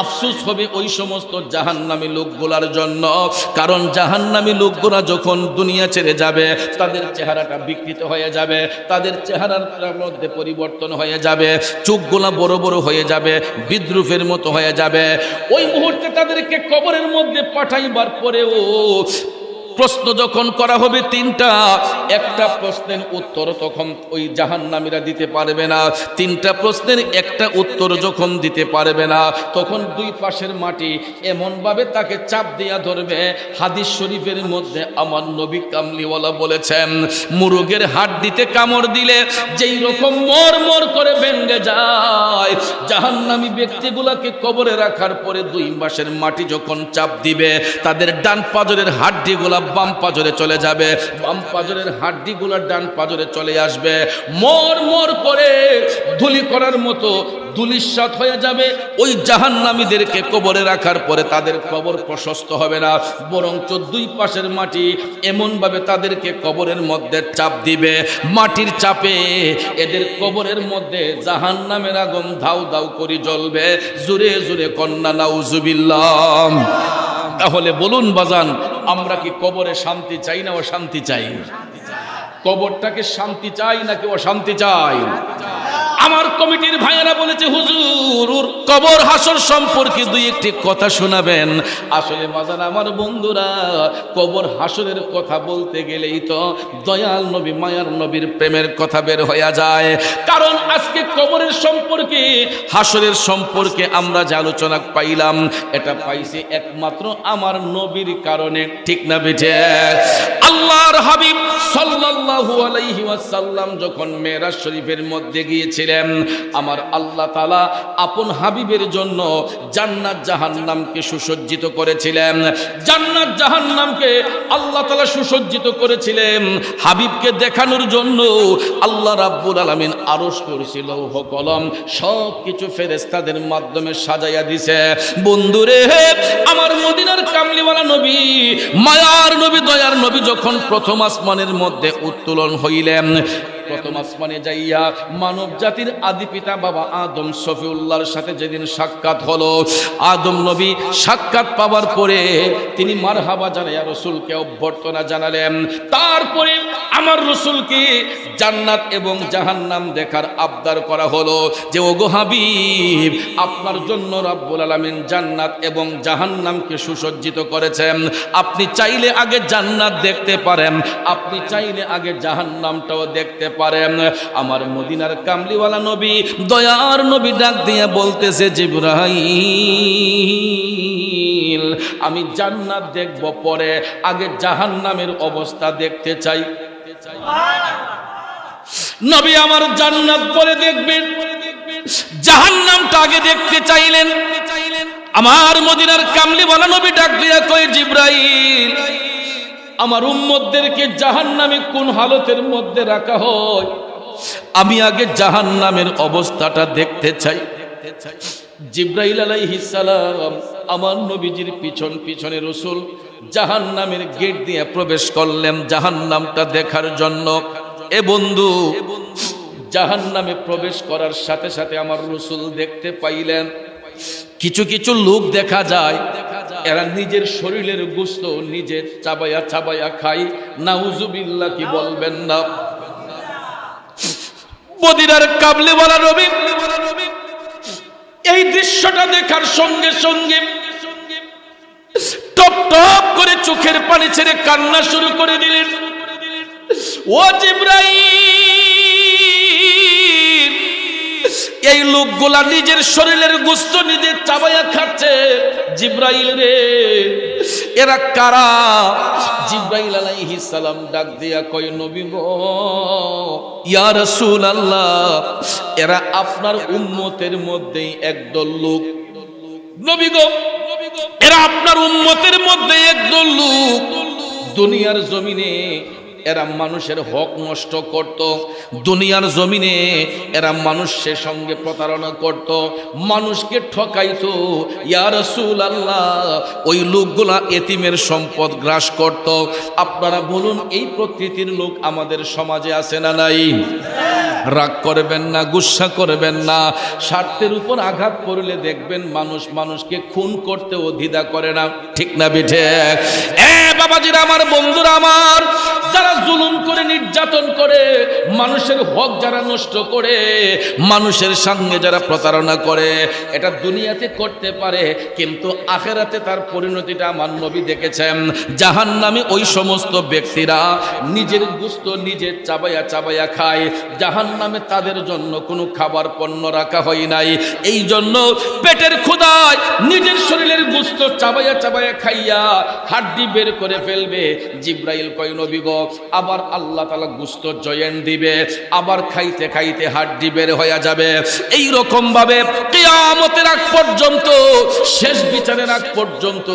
আফসোস হবে ওই সমস্ত জাহান্নামী লোকগুলার জন্য। কারণ জাহান্নামী লোকগুলা যখন দুনিয়া ছেড়ে যাবে, তাদের চেহারাটা বিকৃত হয়ে যাবে, তাদের চেহারার মধ্যে পরিবর্তন হয়ে যাবে, চোখগুলা বড় বড় হয়ে যাবে, বিদ্রুপের মতো হয়ে যাবে। ওই মুহূর্তে তাদেরকে কবরের মধ্যে পাঠাইবার পরেও প্রশ্ন যখন করা হবে তিনটা, একটা প্রশ্নের উত্তর তখন ওই জাহান্নামীরা দিতে পারবে না। তিনটা প্রশ্নের একটা উত্তর যখন দিতে পারবে না, তখন দুই পাশের মাটি এমনভাবে তাকে চাপ দিয়া ধরবে। হাদিস শরীফের মধ্যে আমার নবী কামলিওয়ালা বলেছেন, মুরগের হাড্ডিতে কামড় দিলে যেই রকম মর মর করে ভেঙে যায়, জাহান্নামী ব্যক্তিগুলাকে কবরে রাখার পরে দুই পাশের মাটি যখন চাপ দিবে, তাদের ডান পাজরের হাড্ডিগুলা বাম পাজরে চলে যাবে, বাম পাজরের হাড্ডিগুলা ডান পাজরে চলে আসবে, মর মর করে ধুলি করার মতো ধুলিসাৎ হয়ে যাবে। ওই জাহান্নামীদেরকে কবরে রাখার পরে তাদের কবর প্রশস্ত হবে না, বরঞ্চ দুই পাশের মাটি এমনভাবে তাদেরকে কবরের মধ্যে চাপ দিবে, মাটির চাপে এদের কবরের মধ্যে জাহান্নামের আগুন ধাউ ধাউ করে জ্বলবে। জোরে জোরে কন্যা নাউজুবিল্লাহ। তাহলে বলুন বাজান, আমরা কি কবরে শান্তি চাই না অশান্তি চাই? কবরটাকে শান্তি চাই নাকি অশান্তি চাই? আমার কমিটির ভাইয়েরা বলেছে, হুজুর কবর হাসর সম্পর্কে দুই একটি কথা শোনাবেন। আসলে বাজান আমার বন্ধুরা, কবর হাসরের কথা বলতে গেলেই তো দয়াল নবী মায়ার নবীর প্রেমের কথা বের হয়ে যায়। কারণ আজকে কবরের সম্পর্কে, হাসরের সম্পর্কে আমরা যে আলোচনা পাইলাম, এটা পাইছি একমাত্র আমার নবীর কারণে, ঠিক না বেঠে? আল্লাহর হাবিব সাল্লাল্লাহু আলাইহি ওয়াসাল্লাম যখন মেরাজ শরীফের মধ্যে গিয়েছিলেন, আমার আল্লাহ তাআলা আপন হাবিবের জন্য জান্নাত জাহান্নামকে সুসজ্জিত করেছিলেন। জান্নাত জাহান্নামকে আল্লাহ তাআলা সুসজ্জিত করেছিলেন হাবিবকে দেখানোর জন্য। আল্লাহ রাব্বুল আলামিন আরশ কুরসি লৌহ কলম সব কিছু ফেরেশতাদের মাধ্যমে সাজাইয়া দিছে। বন্ধুরে, আমার মদিনার কামলিওয়ালা নবী, মায়ার নবী, দয়ার নবী যখন প্রথম আসমানের মধ্যে উত্তোলন হইলেন, প্রথম আসমানে যাইয়া মানব জাতির আদি পিতা বাবা আদম সফিউল্লাহর সাথে যেদিন সাক্ষাৎ হলো, আদম নবী সাক্ষাৎ পাওয়ার পরে তিনি মারহাবা জানাইয়া রাসূলকে অভ্যর্থনা জানালেন। তারপরে আমার রাসূলকে জান্নাত এবং জাহান্নাম দেখার আবদার করা হলো যে, ওগো হাবিব, আপনার জন্য রব্বুল আলামিন জান্নাত এবং জাহান্নামকে সুসজ্জিত করেছেন। আপনি চাইলে আগে জান্নাত দেখতে পারেন, আপনি চাইলে আগে জাহান্নামটাও দেখতে পারেন। আমার মদিনার কামলিওয়ালা নবী, দয়ার নবী ডাক দিয়ে বলতেছে, জিবরাইল, আমি জান্নাত দেখব, পরে আগে জাহান্নামের অবস্থা দেখতে চাই। নবী আমার জান্নাত পরে দেখবেন, জাহান্নামটা আগে দেখতে চাইলেন। আমার মদিনার কামলিওয়ালা নবী ডাক দিয়া কয়, জিবরাইল, আমার উম্মতদেরকে জাহান্নামে কোন হালতের মধ্যে রাখা হয়, আমি আগে জাহান্নামের অবস্থাটা দেখতে চাই। জিবরাইল আলাইহিস সালাম আমার নবীজির পিছন পিছনে রাসূল জাহান্নামের গেট দিয়ে প্রবেশ করলেন জাহান্নামটা দেখার জন্য। এ বন্ধু, জাহান্নামে প্রবেশ করার সাথে সাথে আমার রাসূল দেখতে পাইলেন কিছু কিছু লোক দেখা যায়, এরা নিজের শরীরের গোশত নিজে চাবায়া চাবায়া খায়। নাউজুবিল্লাহ, কি বলবেন না? মদিনার কামলিওয়ালা নবী এই দৃশ্যটা দেখার সঙ্গে সঙ্গে টপ টপ করে চোখের পানি ছেড়ে কান্না শুরু করে দিলেন। ও জিবরাইল, এই লোকগুলা নিজের শরীরের গোশত নিজে চাবায়া খাচ্ছে। জিবরাইল রে, এরা কারা? জিবরাইল আলাইহিস সালাম ডাক দিয়া কয়, নবী গো, ইয়া রাসূলুল্লাহ, এরা আপনার উম্মতের মধ্যেই একদল লোক। নবী গো, এরা আপনার উম্মতের মধ্যে একদল লোক দুনিয়ার জমিনে এরা মানুষের হক নষ্ট করত, দুনিয়ার জমিনে এরা মানুষের সঙ্গে প্রতারণা করত, মানুষকে ঠকাইতো। ইয়া রাসূলুল্লাহ, ওই লোকগুলা এতিমের সম্পদ গ্রাস করত। আপনারা বলুন, এই প্রকৃতির লোক আমাদের সমাজে আছে না নাই? রাগ করবেন না, গুসা করবেন না। স্বার্থের উপর আঘাত পড়লে দেখবেন মানুষ মানুষকে খুন করতেও দ্বিধা করে না, ঠিক না বেঠে? বাবাজিরা আমার, বন্ধুরা আমার, যারা জুলুম করে, নির্যাতন করে, মানুষের হক যারা নষ্ট করে, মানুষের সঙ্গে যারা প্রতারণা করে, এটা দুনিয়াতে করতে পারে, কিন্তু আখেরাতে তার পরিণতিটা আমার নবী দেখেছেন। জাহান্নামে ওই সমস্ত ব্যক্তিরা নিজের গোশত নিজে চাবাইয়া চাবাইয়া খায়। জাহান্নামে তাদের জন্য কোনো খাবার পণ্য রাখা হয় নাই। এই জন্য পেটের ক্ষুধায় নিজের শরীরের গোশত চাবাইয়া চাবাইয়া খাইয়া হাড্ডি বের করে ফেলবে। জিব্রাইল কয়, নবী গো, আবার আল্লাহ তাআলা গোশত জয়েন দিবে, আবার খাইতে খাইতে হাড্ডি বের হয়ে যাবে। এই রকম ভাবে কিয়ামতের আগ পর্যন্ত, শেষ বিচারের আগ পর্যন্ত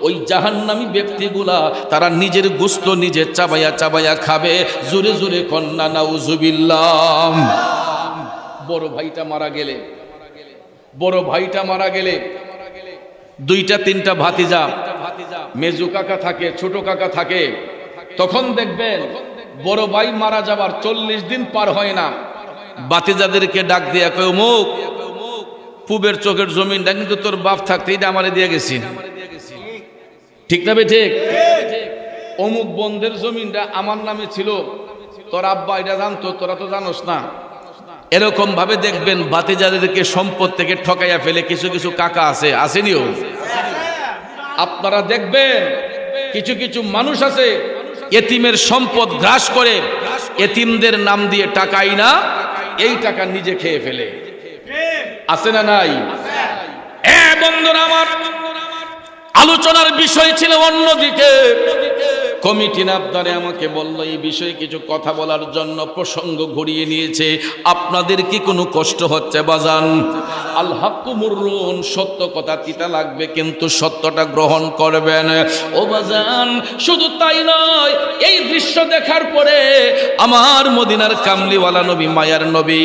ওই জাহান্নামী ব্যক্তিগুলা তারা নিজের গোশত নিজে চাবাইয়া চাবাইয়া খাবে। জোরে জোরে কন্না নাউজুবিল্লাহ। বড় ভাইটা মারা গেলে, বড় ভাইটা মারা গেলে দুইটা তিনটা ভাতিজা, মেজু কাকা থাকে, ছোট কাকা থাকে, তখন দেখবেন বড় ভাই মারা যাবার 40 দিন পার হয় না, ভাতিজাদেরকে ডাক দিয়া কয়, অমুক পূবের চোখের জমিনটা কিন্তু তোর বাপ থাকতে এটা আমারে দিয়ে গেছি, ঠিক না? ঠিক। অমুক বন্ধের জমিনটা আমার নামে ছিল, তোর আব্বা এটা জানতো, তোরা তো জানোস না। এরকম ভাবে দেখবেন ভাতিজাদেরকে সম্পদ থেকে ঠকাইয়া ফেলে কিছু কিছু কাকা আছে, আসেনিও? আপনারা দেখবেন কিছু কিছু মানুষ আছে এতিমের সম্পদ গ্রাস করে, এতিমদের নাম দিয়ে টাকাই না, এই টাকা নিজে খেয়ে ফেলে, আছে না নাই? বন্ধুরা আমার, আলোচনার বিষয় ছিল অন্যদিকে। কমিটি আপনারে আমাকে বললো এই বিষয়ে কিছু কথা বলার জন্য, প্রসঙ্গ ঘুরিয়ে নিয়েছে। আপনাদের কি কোনো কষ্ট হচ্ছে বাজান? আল হাক্কু মুররুন, সত্য কথা তিতা লাগবে, কিন্তু সত্যটা গ্রহণ করবেন। ও বাজান, শুধু তাই নয়, এই দৃশ্য দেখার পরে আমার মদিনার কামলিওয়ালা নবী, মায়ার নবী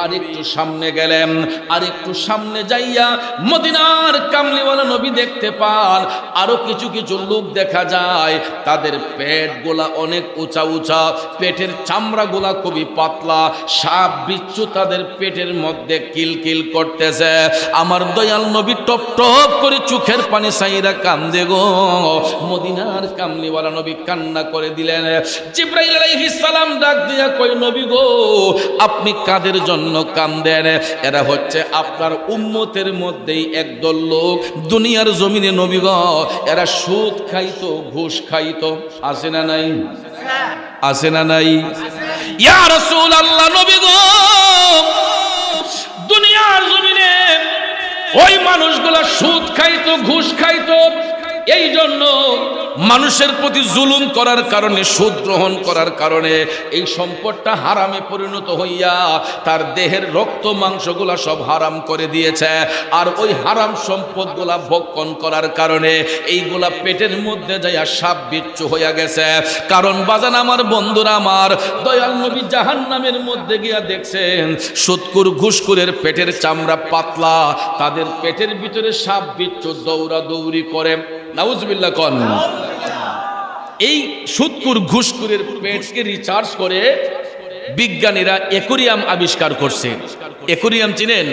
আরেকটু সামনে গেলেন। আরেকটু সামনে যাইয়া মদিনার কামলিওয়ালা নবী দেখতে পান আরো কিছু কিছু লোক দেখা যায়, তাদের পেট গোলা অনেক উঁচা উঁচা, পেটের চামড়া গোলা খুবই পাতলা, সাপ বিচ্ছু তাদের পেটের মধ্যে কিলকিল করতেছে। আমার দয়াল নবী টপ টপ করে চোখের পানি সাইরা কান্দে গো। মদিনার কামলিওয়ালা নবী কান্না করে দিলেন। জিবরাইল আলাইহিস সালাম ডাক দিয়া কই, নবী গো, আপনি কাদের জন্য কান্দেন? এরা হচ্ছে আপনার উম্মতের মধ্যেই একদল লোক, দুনিয়ার জমিনে নবী গো, এরা সুদ খাইতো, ঘুষ খাইতো, আছে না নাই? আছে না নাই? ইয়া রাসূলুল্লাহ, নবী গো, দুনিয়ার জমিনে ওই মানুষগুলা সুদ খাইতো, ঘুষ খাইতো, এই জন্য মানুষের প্রতি জুলুম করার কারণে, সুদ গ্রহণ করার কারণে এই সম্পদটা হারামে পরিণত হইয়া তার দেহের রক্ত মাংসগুলা সব হারাম করে দিয়েছে। আর ওই হারাম সম্পদগুলা ভক্ষণ করার কারণে এইগুলা পেটের মধ্যে যাইয়া সাপ বিচ্ছু হইয়া গেছে। কারণ বাজান আমার, বন্ধুরা আমার, দয়াল নবী জাহান্নামের মধ্যে গিয়া দেখছেন সুদকুর ঘুষকুরের পেটের চামড়া পাতলা, তাদের পেটের ভিতরে সাপ বিচ্ছু দৌড়া দৌড়ি করে। নাউজুবিল্লাহ কোন। এই সুদকুর ঘুষকুরের পেটকে রিচার্জ করে বিজ্ঞানীরা অ্যাকোরিয়াম আবিষ্কার করছে। অ্যাকোরিয়াম চিনেন?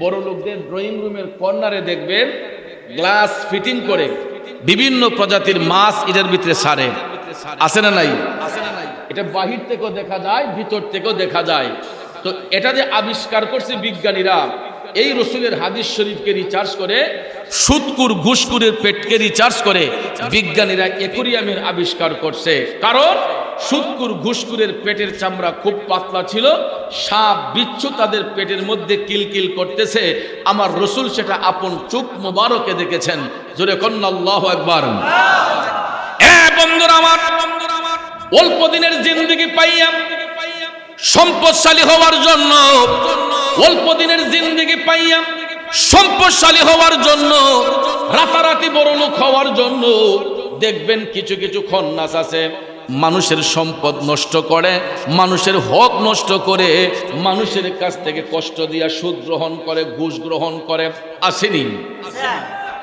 বড় লোকদের ড্রয়িং রুমের কর্নারে দেখবেন গ্লাস ফিটিং করে বিভিন্ন প্রজাতির মাছ এটার ভিতরে ছাড়ে, আছে না নাই? এটা বাহির থেকেও দেখা যায়, ভিতর থেকেও দেখা যায়। তো এটা যে আবিষ্কার করছে বিজ্ঞানীরা, এই রসুলের হাদিস শরীফকে রিচার্জ করে, সুদকুর ঘুষকুরের পেটকে রিচার্জ করে বিজ্ঞানীরা অ্যাকোরিয়ামের আবিষ্কার করছে। কারণ সুদকুর ঘুষকুরের পেটের চামড়া খুব পাতলা ছিল, সাপ বিচ্ছু তাদের পেটের মধ্যে কিলকিল করতেছে। আমার রসুল সেটা আপন চোখ মোবারকে দেখেছেন। জোরে কন্না আল্লাহু আকবার। বন্ধুরা আমার, অল্প দিনের জিন্দেগি পাইয়া সম্পদশালী হওয়ার জন্য, অল্প দিনের জিন্দেগি পাইয়া সম্পদশালী হওয়ার জন্য, রাতারাতি বড় লোক হওয়ার জন্য দেখবেন কিছু কিছু খন্নাস আছে, মানুষের সম্পদ নষ্ট করে, মানুষের হক নষ্ট করে, মানুষের কাছ থেকে কষ্ট দিয়া সুদ গ্রহণ করে, ঘুষ গ্রহণ করে। আসেনি?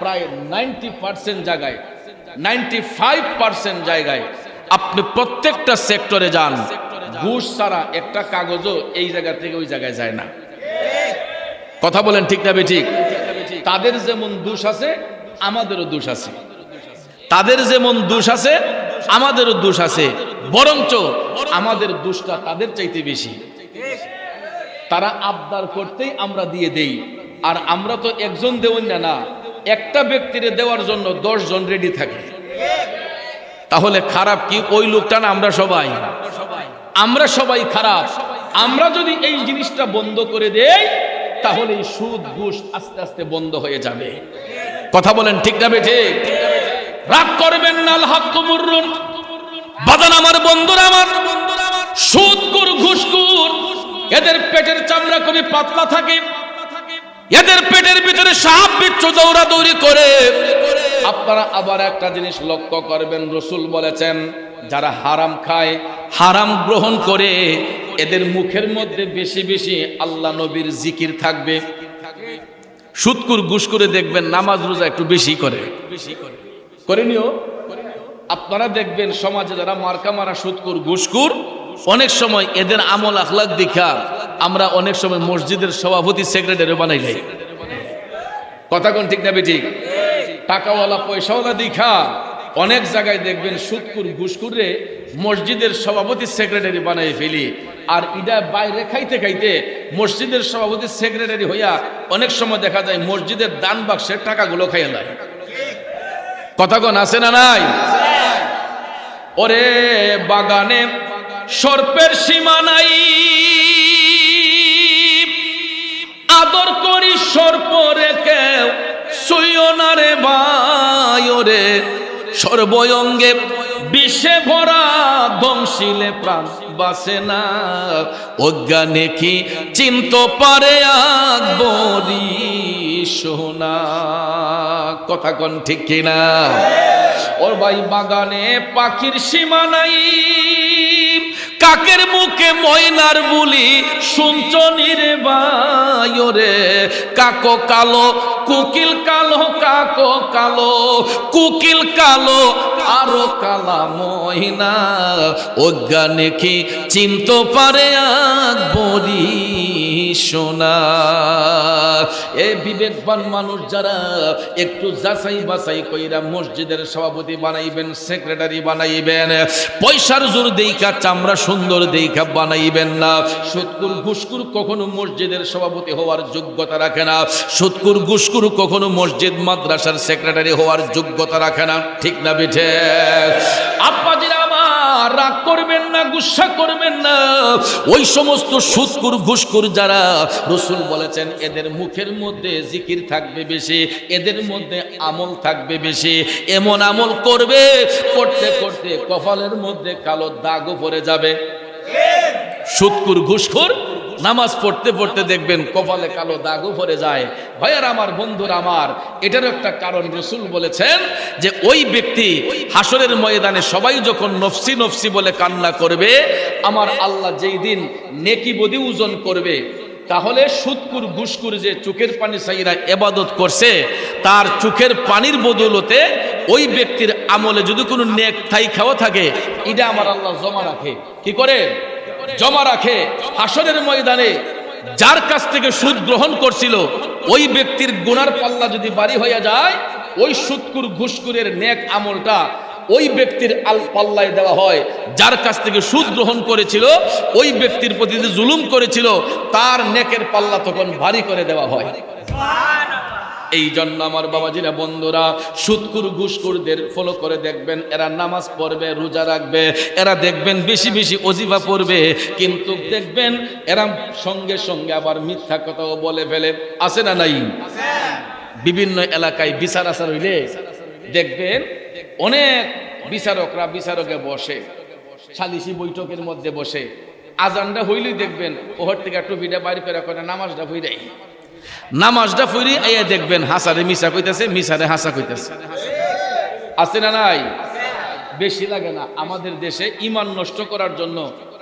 প্রায় 90% জায়গায়, 95% জায়গায় আপনি প্রত্যেকটা সেক্টরে যান, ঘুষ ছাড়া একটা কাগজও এই জায়গা থেকে ওই জায়গায় যায় না। কথা বলেন ঠিক না বেঠিক? তাদের যেমন দোষ আছে আমাদেরও দোষ আছে, তাদের যেমন দোষ আছে আমাদেরও দোষ আছে, বরঞ্চ আমাদের দোষটা তাদের চাইতে বেশি। তারা আবদার করতেই আমরা দিয়ে দেই, আর আমরা তো একজন দেওয়ান না, একটা ব্যক্তিরে দেওয়ার জন্য 10 জন রেডি থাকে। তাহলে খারাপ কি ওই লোকটা না আমরা সবাই? আমরা সবাই খারাপ। আমরা যদি এই জিনিসটা বন্ধ করে দেই তাহলে এই সুদ ঘুষ আস্তে আস্তে বন্ধ হয়ে যাবে। কথা বলেন ঠিক না বেঠিক? রাগ করবেন না, আল হাক্কু মুররুন। বাদান আমার, বন্ধুরা আমার, সুদখোর ঘুষখোর এদের পেটের চামড়া খুবই পাতলা থাকে, এদের পেটের ভিতরে সাপ বিচ্ছু দৌড়াদৌড়ি করে। আপনারা আবার একটা জিনিস লক্ষ্য করবেন, রাসূল বলেছেন যারা হারাম খায়, হারাম গ্রহণ করে, এদের মুখের মধ্যে বেশি বেশি আল্লাহ নবীর জিকির থাকবে। সুদখোর ঘুষখোরে দেখবেন নামাজ রোজা একটু বেশি করে, করেনিও। আপনারা দেখবেন সমাজে যারা মার্কা মারা সুদখোর ঘুষখোর, অনেক সময় এদের আমল আখলাক দেখা আমরা অনেক সময় মসজিদের সভাপতি সেক্রেটারি বানাই লাই। কথা কোন ঠিক না বেঠিক? টাকাওয়ালা পয়সাওয়ালা দেখা অনেক জায়গায় দেখবেন সুদখোর ঘুষখোরে মসজিদের সভাপতি সেক্রেটারি বানাই ফেলি, আর ইডা বাইরে খাইতে খাইতে মসজিদের সভাপতি সেক্রেটারি হইয়া অনেক সময় দেখা যায় মসজিদের দান বাক্সের টাকাগুলো খাইয়া নেয়। কথা কোন আছে না নাই? ওরে বাগানে সর্পের সীমা নাই, আদর করি সর্প রেখে সইও না রে ভাই। ওরে সর্বঙ্গে বিষে ভরা ধ্বংসিলে প্রাণ বাসে না, অজ্ঞানে কি চিনতে পারে আকবরী সোনা। কথা কোন ঠিক কিনা? ওর ভাই বাগানে পাখির সীমা নাই, কাকের মুখে ময়নার বুলি শুনছনি রে ভাই। ওরে কাকো কালো কুকিল কালো, কাকো কালো কুকিল কালো, আরো কালা ময়না, অজ্ঞানে কি চিনতে পারে আকবরী সোনা। এ বিবেকবান মানুষ যারা একটু যাচাই বাছাই কইরা মসজিদের সভাপতি বানাইবেন, সেক্রেটারি বানাইবেন, পয়সার জোর দেইখা চামড়া সুন্দর দেইখা বানাইবেন না। সুদখোর ঘুষখোর কখনো মসজিদের সভাপতি হওয়ার যোগ্যতা রাখে না, সুদখোর ঘুষখোর কখনো মসজিদ মাদ্রাসার সেক্রেটারি হওয়ার যোগ্যতা রাখে না। ঠিক না বেঠে? আব্বাজিরা আমার, রাগ করবেন না, গুসা করবেন না। ওই সমস্ত সুদখোর ঘুষখোর যারা, রাসূল বলেছেন এদের মুখের মধ্যে জিকির থাকবে বেশি, এদের মধ্যে আমল থাকবে বেশি। এমন আমল করবে করতে করতে কপালের মধ্যে কালো দাগও পড়ে যাবে। সুদখোর ঘুষখোর নামাজ পড়তে পড়তে দেখবেন কপালে কালো দাগও পড়ে যায়। ভাইয়ার আমার, বন্ধুরা আমার, এটারও একটা কারণ রাসূল বলেছেন যে ওই ব্যক্তি হাসরের ময়দানে সবাই যখন নফসি নফসি বলে কান্না করবে, আমার আল্লাহ যেই দিন নেকি বদি ওজন করবে, তাহলে সুদখোর ঘুষখোর যে চোখের পানি চাইরা ইবাদত করছে, তার চোখের পানির বদৌলতে ওই ব্যক্তির আমলে যদি কোনো নেক ঠাই খাওয়া থাকে, এটা আমার আল্লাহ জমা রাখে। কি করে? জমা রাখে। হাসরের ময়দানে যার কাছ থেকে সুদ গ্রহণ করছিল ওই ব্যক্তির গুনার পাল্লা যদি ভারী হয়ে যায়, ওই সুদখোর ঘুষখোরের নেক আমলটা ওই ব্যক্তির পাল্লায় দেওয়া হয়। যার কাছ থেকে সুদ গ্রহণ করেছিল ওই ব্যক্তির প্রতি যে জুলুম করেছিল তার নেকের পাল্লা তখন ভারী করে দেওয়া হয়। এই জন্য আমার বাবাজিরা, বন্ধুরা, সুদখোর ঘুষখোরদের ফলো করে দেখবেন এরা নামাজ পড়বে, রোজা রাখবে, এরা দেখবেন বেশি বেশি ওজিফা পড়বে, কিন্তু দেখবেন এরা সঙ্গে সঙ্গে আবার মিথ্যা কথাও বলে ফেলে। আছে না নাই? বিভিন্ন এলাকায় বিচার আচার হইলে দেখবেন অনেক বিচারকরা বিচারকে বসে, সালিসি বৈঠকের মধ্যে বসে, আজানটা হইলেই দেখবেন ওহর থেকে টুপিটা বাইরে করে করে নামাজটা হইলেই, নামাজটা ফুরি আইয়া দেখবেন হাসারে মিশা কইতাছে, মিশারে হাসা কইতাছে। আছে না নাই? বেশি লাগে না। আমাদের দেশে ইমান নষ্ট করার জন্য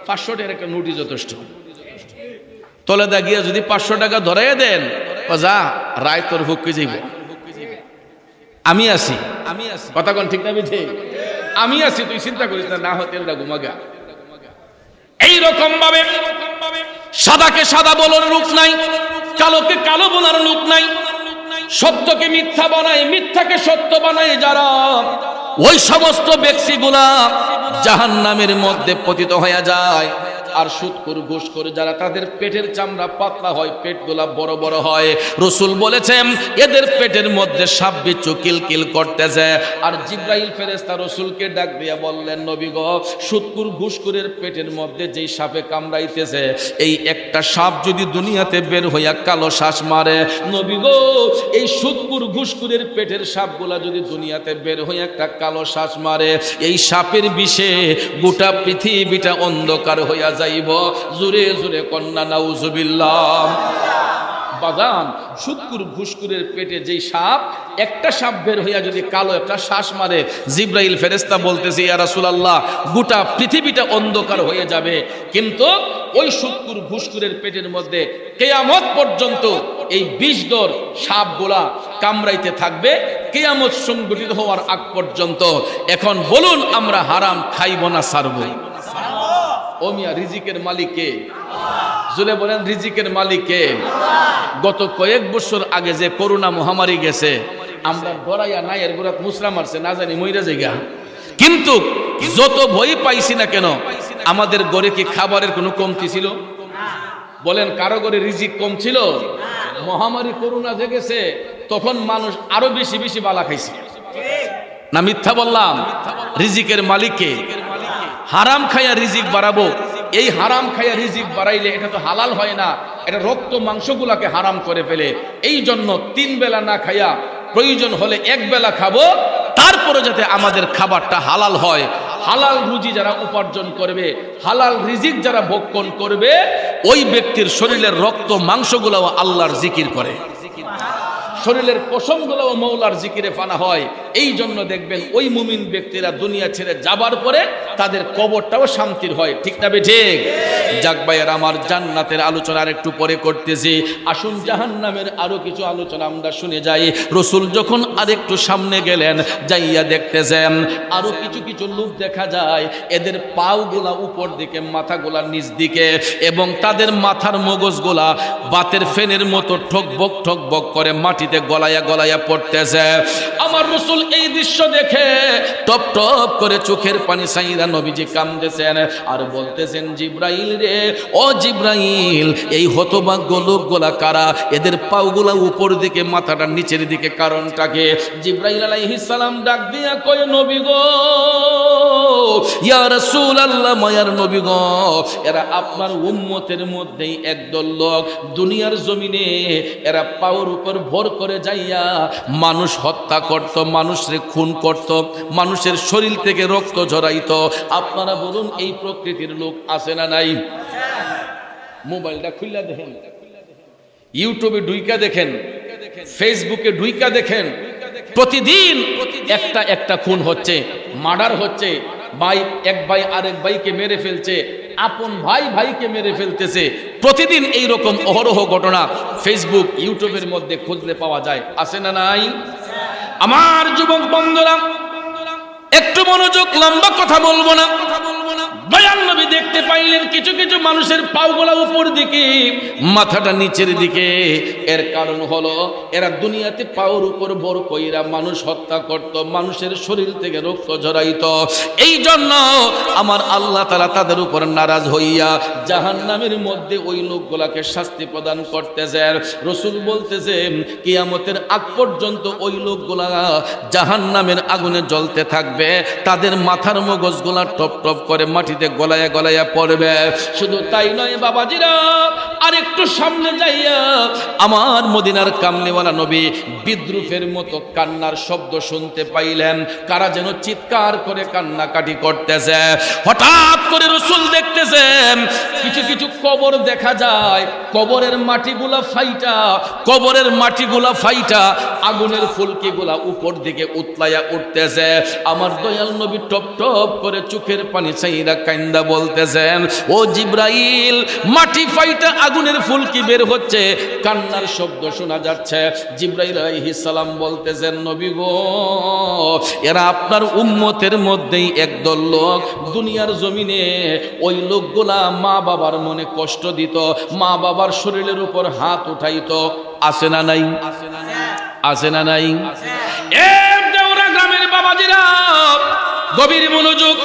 500 টাকার একটা নোটিশ যথেষ্ট। তলে দা গিয়া যদি 500 টাকা ধরাইয়া দেন, যা রায় তোর ভুক্কি যাইব। আমি আছি, কথা কোন ঠিক না বিঠে? আমি আছি, তুই চিন্তা করিস না, না হতেন না ঘুমাগা। এইরকম ভাবে সাদাকে সাদা বলার লোক নাই, কালোকে কালো বলার লোক নাই, সত্যকে মিথ্যা বানায়, মিথ্যাকে সত্য বানায় যারা, ওই সমস্ত ব্যক্তিগুলা জাহান্নামের মধ্যে পতিত হয়ে যায়। আর সুদখোর ঘুষখোর যারা, তাদের পেটের চামড়া পাতলা হয়, পেটগুলা বড় বড় হয়। রাসূল বলেছেন এদের পেটের মধ্যে সাপ বিচ্ছু কিলকিল করতেছে। আর জিবরাইল ফেরেশতা রাসূলকে ডাক দিয়া বললেন, নবী গো, সুদখোর ঘুষখোরের পেটের মধ্যে যেই সাপে কামড়াইতেছে, এই একটা সাপ যদি দুনিয়াতে বের হইয়া কালো শ্বাস মারে, নবী গো, এই সুদখোর ঘুষখোরের পেটের সাপগুলা যদি দুনিয়াতে বের হইয়া একটা কালো শ্বাস মারে, এই সাপের বিষে গোটা পৃথিবীটা অন্ধকার হইয়া যাইব। জোরে জোরে কন্যা নাউজুবিল্লাহ। বাগান সুদখোর ঘুষখোরের পেটে যেই সাপ, একটা সাপ বের হইয়া যদি কালো একটা শ্বাস মারে, জিবরাইল ফেরেশতা বলতেছে, ইয়া রাসূলুল্লাহ, গোটা পৃথিবীটা অন্ধকার হয়ে যাবে। কিন্তু ওই সুদখোর ঘুষখোরের পেটের মধ্যে কিয়ামত পর্যন্ত এই বিষধর সাপগুলা কামড়াইতে থাকবে, কিয়ামত সংগঠিত হওয়ার আগ পর্যন্ত। এখন বলুন, আমরা হারাম খাইব না ছাড়ব? ও মিয়া, রিজিকের মালিক কে? জুলে বলেন, রিজিকের মালিক কে? গত কয়েক বছর আগে যে করোনা মহামারী গেছে, আমরা ডরাইয়া নাই এর গোড়াত মুসরা মারছে, না জানি মইরা জায়গা। কিন্তু যত ভয় পাইছি না কেন, আমাদের ঘরে কি খাবারের কোনো কমতি ছিল? বলেন, কারো ঘরে রিজিক কম ছিল? মহামারী করোনা যে গেছে, তখন মানুষ আরো বেশি বেশি বালা খাইছে। না মিথ্যা বললাম? রিজিকের মালিক কে? হারাম খাইয়া রিজিক বাড়াবো, এই হারাম খাইয়া রিজিক বাড়াইলে এটা তো হালাল হয় না, এটা রক্ত মাংসগুলাকে হারাম করে ফেলে। এই জন্য 3 বেলা না খাইয়া প্রয়োজন হলে 1 বেলা খাবো, তারপরে যাতে আমাদের খাবারটা হালাল হয়। হালাল রুজি যারা উপার্জন করবে, হালাল রিজিক যারা ভক্ষণ করবে, ওই ব্যক্তির শরীরের রক্ত মাংসগুলাও আল্লাহর জিকির করে, শরীরের পশমগুলোও মৌলার জিকিরে ফানা হয়। এই জন্য দেখবেন ওই মুমিন ব্যক্তিরা দুনিয়া ছেড়ে যাবার পরে তাদের কবরটাও শান্তির হয়। ঠিক না বে ঠিক? যাক ভাইয়ের আমার, জান্নাতের আলোচনা আর একটু পরে করতেছি, আসুন জাহান্নামের আরো কিছু আলোচনা আমরা শুনে যাই। রাসূল যখন আরেকটু সামনে গেলেন, যাইয়া দেখতেছেন আরো কিছু কিছু লোক দেখা যায়, এদের পাওগুলা উপর দিকে, মাথাগুলা নিচ দিকে, এবং তাদের মাথার মগজগুলা বাতের ফেনের মতো ঠকবক ঠকবক করে মাটিতে গলায়া গলায়া পড়তেছে। আমার রাসূল এই দৃশ্য দেখে টপ টপ করে চোখের পানি ছাইরা নবীজি কাঁদতেছেন আর বলতেছেন, জিবরাইল রে, ও জিবরাইল, এই হতভাগ্য লোকগুলা কারা? এদের পাওগুলা উপর দিকে, মাথাটা নিচের দিকে, কারণটাকে? জিবরাইল আলাইহিস সালাম ডাক দিয়া কয়, নবী গো, ইয়া রাসূলুল্লাহ, মায়ার নবী গো, এরা আপনার উম্মতের মধ্যেই একদল লোক, দুনিয়ার জমিনে এরা পাওর উপর ভর করে যাইয়া মানুষ হত্যা করত, মানুষের খুন করত, মানুষের শরীর থেকে রক্ত ঝরাইত। আপনারা বলুন, এই প্রকৃতির লোক আছে না নাই? মোবাইলটা খুললা দেখেন, ইউটিউবে ঢুইকা দেখেন, ফেসবুকে ঢুইকা দেখেন, প্রতিদিন একটা একটা খুন হচ্ছে, মার্ডার হচ্ছে, ভাই এক ভাই আরেক ভাইকে মেরে ফেলছে, আপন ভাই ভাইকে মেরে ফেলতেছে। প্রতিদিন এই রকম অহরহ ঘটনা ফেসবুক ইউটিউবের মধ্যে খুঁজলে পাওয়া যায়, আছে না নাই? আমার যুবক বন্ধুরা, একটু মনোযোগ, লম্বা কথা বলবো না। দয়াল নবী দেখতে পাইলেন কিছু কিছু মানুষের পাওগুলা উপর দিকে, মাথাটা নিচের দিকে। এর কারণ হলো এরা দুনিয়াতে পাওর উপর বড় কইরা মানুষ হত্যা করত, মানুষের শরীর থেকে রক্ত ঝরাইত। এই জন্য আমার আল্লাহ তাআলা তাদের উপর নারাজ হইয়া জাহান্নামের মধ্যে ওই লোকগুলাকে শাস্তি প্রদান করতেছেন। রাসূল বলতেছেন, কিয়ামতের আগ পর্যন্ত ওই লোকগুলা জাহান্নামের আগুনে জ্বলতে থাকবে, তাদের মাথার মগজগুলা টপ টপ করে মাটিতে মাটিতে গলায়া গলায়া পড়বে। শুধু তাই নয় বাবাজিরা, আরেকটু সামনে যাইয়া আমার মদিনার কামলিওয়ালা নবী বিদ্রুপের মতো কান্নার শব্দ শুনতে পাইলেন। কারা যেন চিৎকার করে কান্নাকাটি করতেছে। হঠাৎ করে রাসূল দেখতেছেন কিছু কিছু কবর দেখা যায়, কবরের মাটিগুলা ফাইটা আগুনের ফুলকিগুলা উপর দিকে উতলাইয়া উঠতেছে। আমার দয়াল নবী টপ টপ করে চোখের পানি ছাইরা কান্দা বলতেছেন, ও জিব্রাইল, মাটি ফাইটা আগুনের ফুলকি বের হচ্ছে, কান্নার শব্দ শোনা যাচ্ছে। জিব্রাইল আলাইহিস সালাম বলতেছেন, নবী গো, এরা আপনার উম্মতের মধ্যেই একদল লোক দুনিয়ার জমিনে ওই লোকগুলা মা বাবার মনে কষ্ট দিত, মা বাবার শরীরের উপর হাত উঠাইতো। আছে না নাই? আছে না নাই? দেওরা গ্রামের বাবাজিরা গভীর মনোযোগ।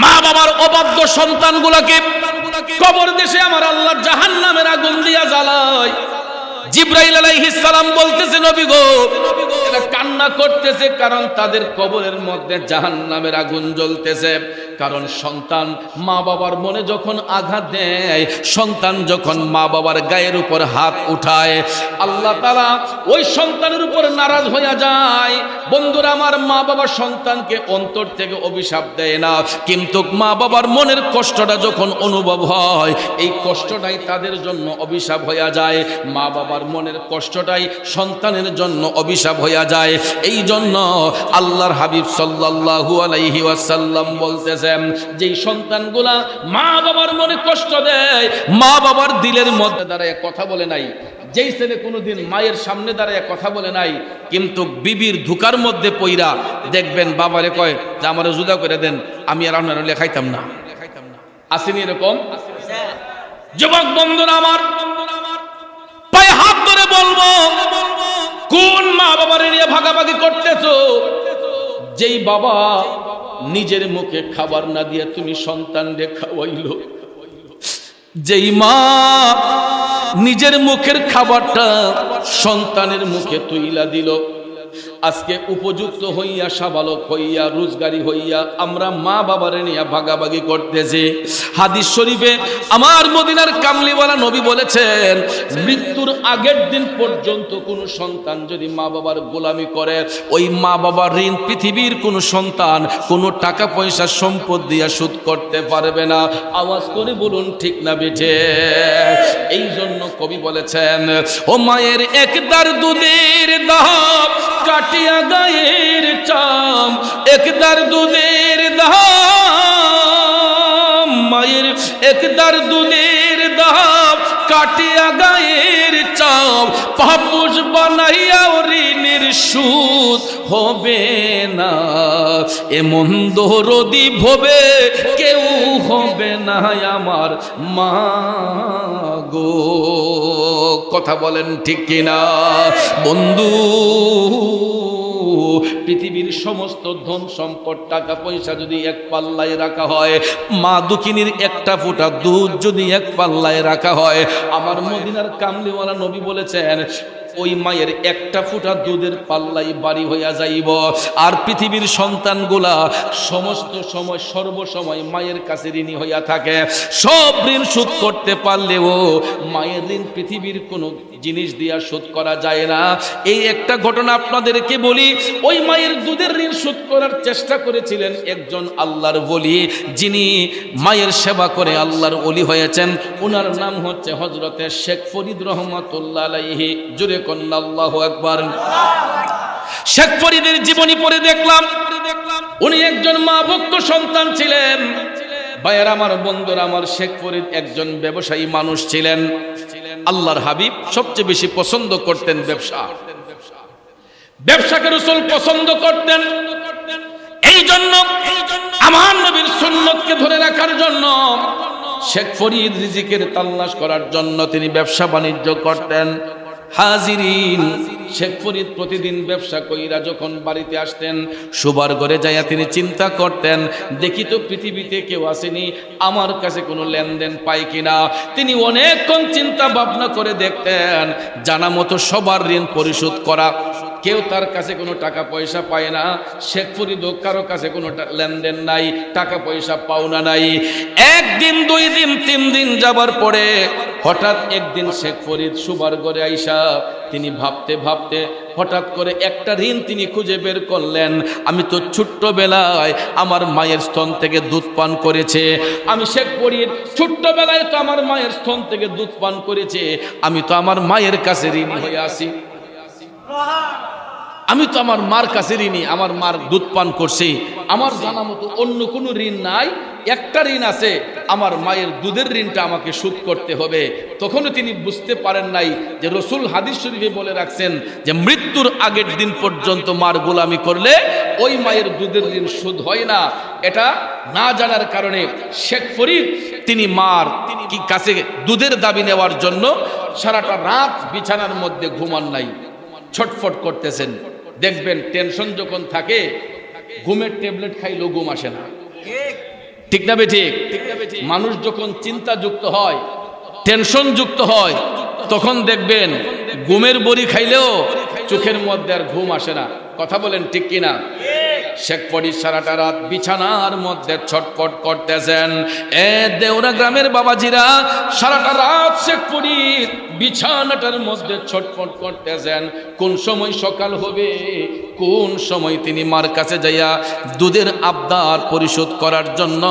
মা বাবার অবাধ্য সন্তানগুলোকে কবর দেশে আমার আল্লাহ জাহান্নামের আগুন দিয়া জ্বালায়। জিব্রাইল আলাইহিস সালাম বলতেছে, নবী গো, এরা কান্না করতেছে কারণ তাদের কবরের মধ্যে জাহান্নামের আগুন জ্বলতেছে। কারণ সন্তান মা বাবার মনে যখন আঘাত দেয়, সন্তান যখন মা বাবার গায়ের উপর হাত উঠায়, আল্লাহ তাআলা ওই সন্তানের উপর নারাজ হয়ে যায়। বন্ধুরা আমার, মা বাবা সন্তানকে অন্তর থেকে অভিশাপ দেয় না, কিন্তু মা বাবার মনের কষ্টটা যখন অনুভব হয়, এই কষ্টটাই তাদের জন্য অভিশাপ হয়ে যায়। মা বাবার মনের কষ্টটাই সন্তানের জন্য অভিশাপ হয়ে যায়। এই জন্য আল্লাহর হাবিব সাল্লাল্লাহু আলাইহি ওয়াসাল্লাম বলতেছেন, যেই সন্তানগুলা মা বাবার মনে কষ্ট দেয়, মা বাবার দিলের মধ্যে দাঁড়ায় কথা বলে নাই, যেই ছেলে কোনোদিন মায়ের সামনে দাঁড়ায় কথা বলে নাই, কিন্তু বিবির ধোকার মধ্যে পইরা দেখবেন বাবারে কয় যে আমারে জুদা করে দেন, আমি আর আপনার লেখাইতাম না। আসেনি এরকম? যুবক বন্ধুরা আমার, পায়ে হাত ধরে বলবো, কোন মা বাবার নিয়ে ভাগাভাগি করতেছো? যেই বাবা নিজের মুখে খাবার না দিয়ে তুমি সন্তানকে খাওয়াইলো, যেই মা নিজের মুখের খাবারটা সন্তানের মুখে তুইলা দিল, আজকে উপযুক্ত হইয়া সাবালক হইয়া রোজগারি হইয়া আমরা মা বাবারে নিয়ে ভাগাভাগি করতেছি। হাদিস শরীফে আমার মদিনার কামলিওয়ালা নবী বলেছেন, মৃত্যুর আগের দিন পর্যন্ত কোনো সন্তান যদি মা বাবার গোলামি করে, ওই মা বাবার ঋণ পৃথিবীর কোনো সন্তান কোনো টাকা পয়সা সম্পদ দিয়া শোধ করতে পারবে না। আওয়াজ করে বলুন ঠিক না বেঠে? এই জন্য কবি বলেছেন, ও মায়ের একদার দুধের দাম কাটিয়া গায়ের চাম, একদার দুধের দাম, মায়ের একদার দুধের দাম কাটিয়া গায়ের চাম, পাপুষ বানাইয়া ঋণের সুদ হবে না, এমন দরদি ভবে কেউ হবে না আমার মা গো। কথা বলেন ঠিক কিনা বন্ধু? পৃথিবীর সমস্ত ধন সম্পদ টাকা পয়সা যদি এক পাল্লায় রাখা হয়, মা দুঃখিনীর একটা ফোঁটা দুধ যদি এক পাল্লায় রাখা হয়, আমার মদিনার কামলিওয়ালা নবী বলেছেন, ওই মায়ের একটা ফোঁটা দুধের পাল্লাই বাড়ি হইয়া যাইব। আর পৃথিবীর সন্তানগুলা সমস্ত সময় সর্বসময় মায়ের কাছে ঋণী হইয়া থাকে। সব ঋণ শোধ করতে পারলেও মায়ের ঋণ পৃথিবীর কোনো জিনিস দিয়া শোধ করা যায় না। এই একটা ঘটনা আপনাদেরকে বলি। ওই মায়ের দুধের ঋণ শোধ করার চেষ্টা করেছিলেন একজন আল্লাহর ওলি, যিনি মায়ের সেবা করে আল্লাহর ওলি হয়েছেন। ওনার নাম হচ্ছে হযরতে শেখ ফরিদ রহমাতুল্লাহ আলাইহি। জোরে কন্না আল্লাহু আকবার। শেখ ফরিদের জীবনী পড়ে দেখলাম উনি একজন মা ভক্ত সন্তান ছিলেন। ভাইয়ের আমার, বন্ধুরা আমার, শেখ ফরিদ একজন ব্যবসায়ী মানুষ ছিলেন। আল্লাহর হাবিব সবচেয়ে বেশি পছন্দ করতেন ব্যবসা। ব্যবসাকে রাসূল পছন্দ করতেন। এই জন্য আমার নবীর সুন্নতকে ধরে রাখার জন্য শেখ ফরিদ রিজিকের তালাশ করার জন্য তিনি ব্যবসা বাণিজ্য করতেন। হাজিরিন, শেখ ফরিদ প্রতিদিন ব্যবসা কইরা যখন বাড়িতে আসতেন, শোবার ঘরে যাইয়া তিনি চিন্তা করতেন, দেখি তো পৃথিবীতে কেউ আসেনি, আমার কাছে কোনো লেনদেন পাই কিনা। তিনি অনেকক্ষণ চিন্তা ভাবনা করে দেখতেন, জানা মতো সবার ঋণ পরিশোধ করা কেউ তার কাছে কোনো টাকা পয়সা পায় না। শেখ ফরিদও কারো কাছে কোনো লেনদেন নাই, টাকা পয়সা পাওনা নাই। একদিন, 2 দিন, 3 দিন যাবার পরে হঠাৎ একদিন শেখ ফরিদ সুবার ঘরে আইসা তিনি ভাবতে ভাবতে হঠাৎ করে একটা ঋণ তিনি খুঁজে বের করলেন। আমি তো ছোট্টবেলায় আমার মায়ের স্তন থেকে দুধ পান করেছে, আমি শেখ ফরিদ ছোট্টবেলায় তো আমার মায়ের স্তন থেকে দুধ পান করেছে, আমি তো আমার মায়ের কাছে ঋণী হয়ে আছি। আমি তো আমার মার কাছে ঋণী, আমার মার দুধ পান করছি, আমার জানা মতো অন্য কোনো ঋণ নাই, একটা ঋণ আছে, আমার মায়ের দুধের ঋণটা আমাকে শোধ করতে হবে। তখনও তিনি বুঝতে পারেন নাই যে রসুল হাদিস শরীফে বলে রাখছেন যে মৃত্যুর আগের দিন পর্যন্ত মার গোলামি করলে ওই মায়ের দুধের ঋণ শোধ হয় না। এটা না জানার কারণে শেখ ফরিদ তিনি মার কাছে দুধের দাবি নেওয়ার জন্য সারাটা রাত বিছানার মধ্যে ঘুমান নাই, ছটফট করতেছেন। দেখবেন টেনশন যখন থাকে ঘুমের ট্যাবলেট খাইলেও ঘুম আসে না, ঠিক না বেঠিক? মানুষ যখন চিন্তাযুক্ত হয়, টেনশন যুক্ত হয়, তখন দেখবেন ঘুমের বড়ি খাইলেও চোখের মধ্যে আর ঘুম আসে না। কথা বলেন ঠিক কিনা? শেখ ফরিদ সারাটা রাত বিছানার মধ্যে ছটফট করতেছেন। দেওরা গ্রামের বাবাজিরা, সারাটা রাত শেখ ফরিদ বিছানাটার মধ্যে ছটফট করতেছেন। কোন সময় সকাল হবে, কোন সময় তিনি মার কাছে যাইয়া দুধের আবদার পরিশোধ করার জন্য,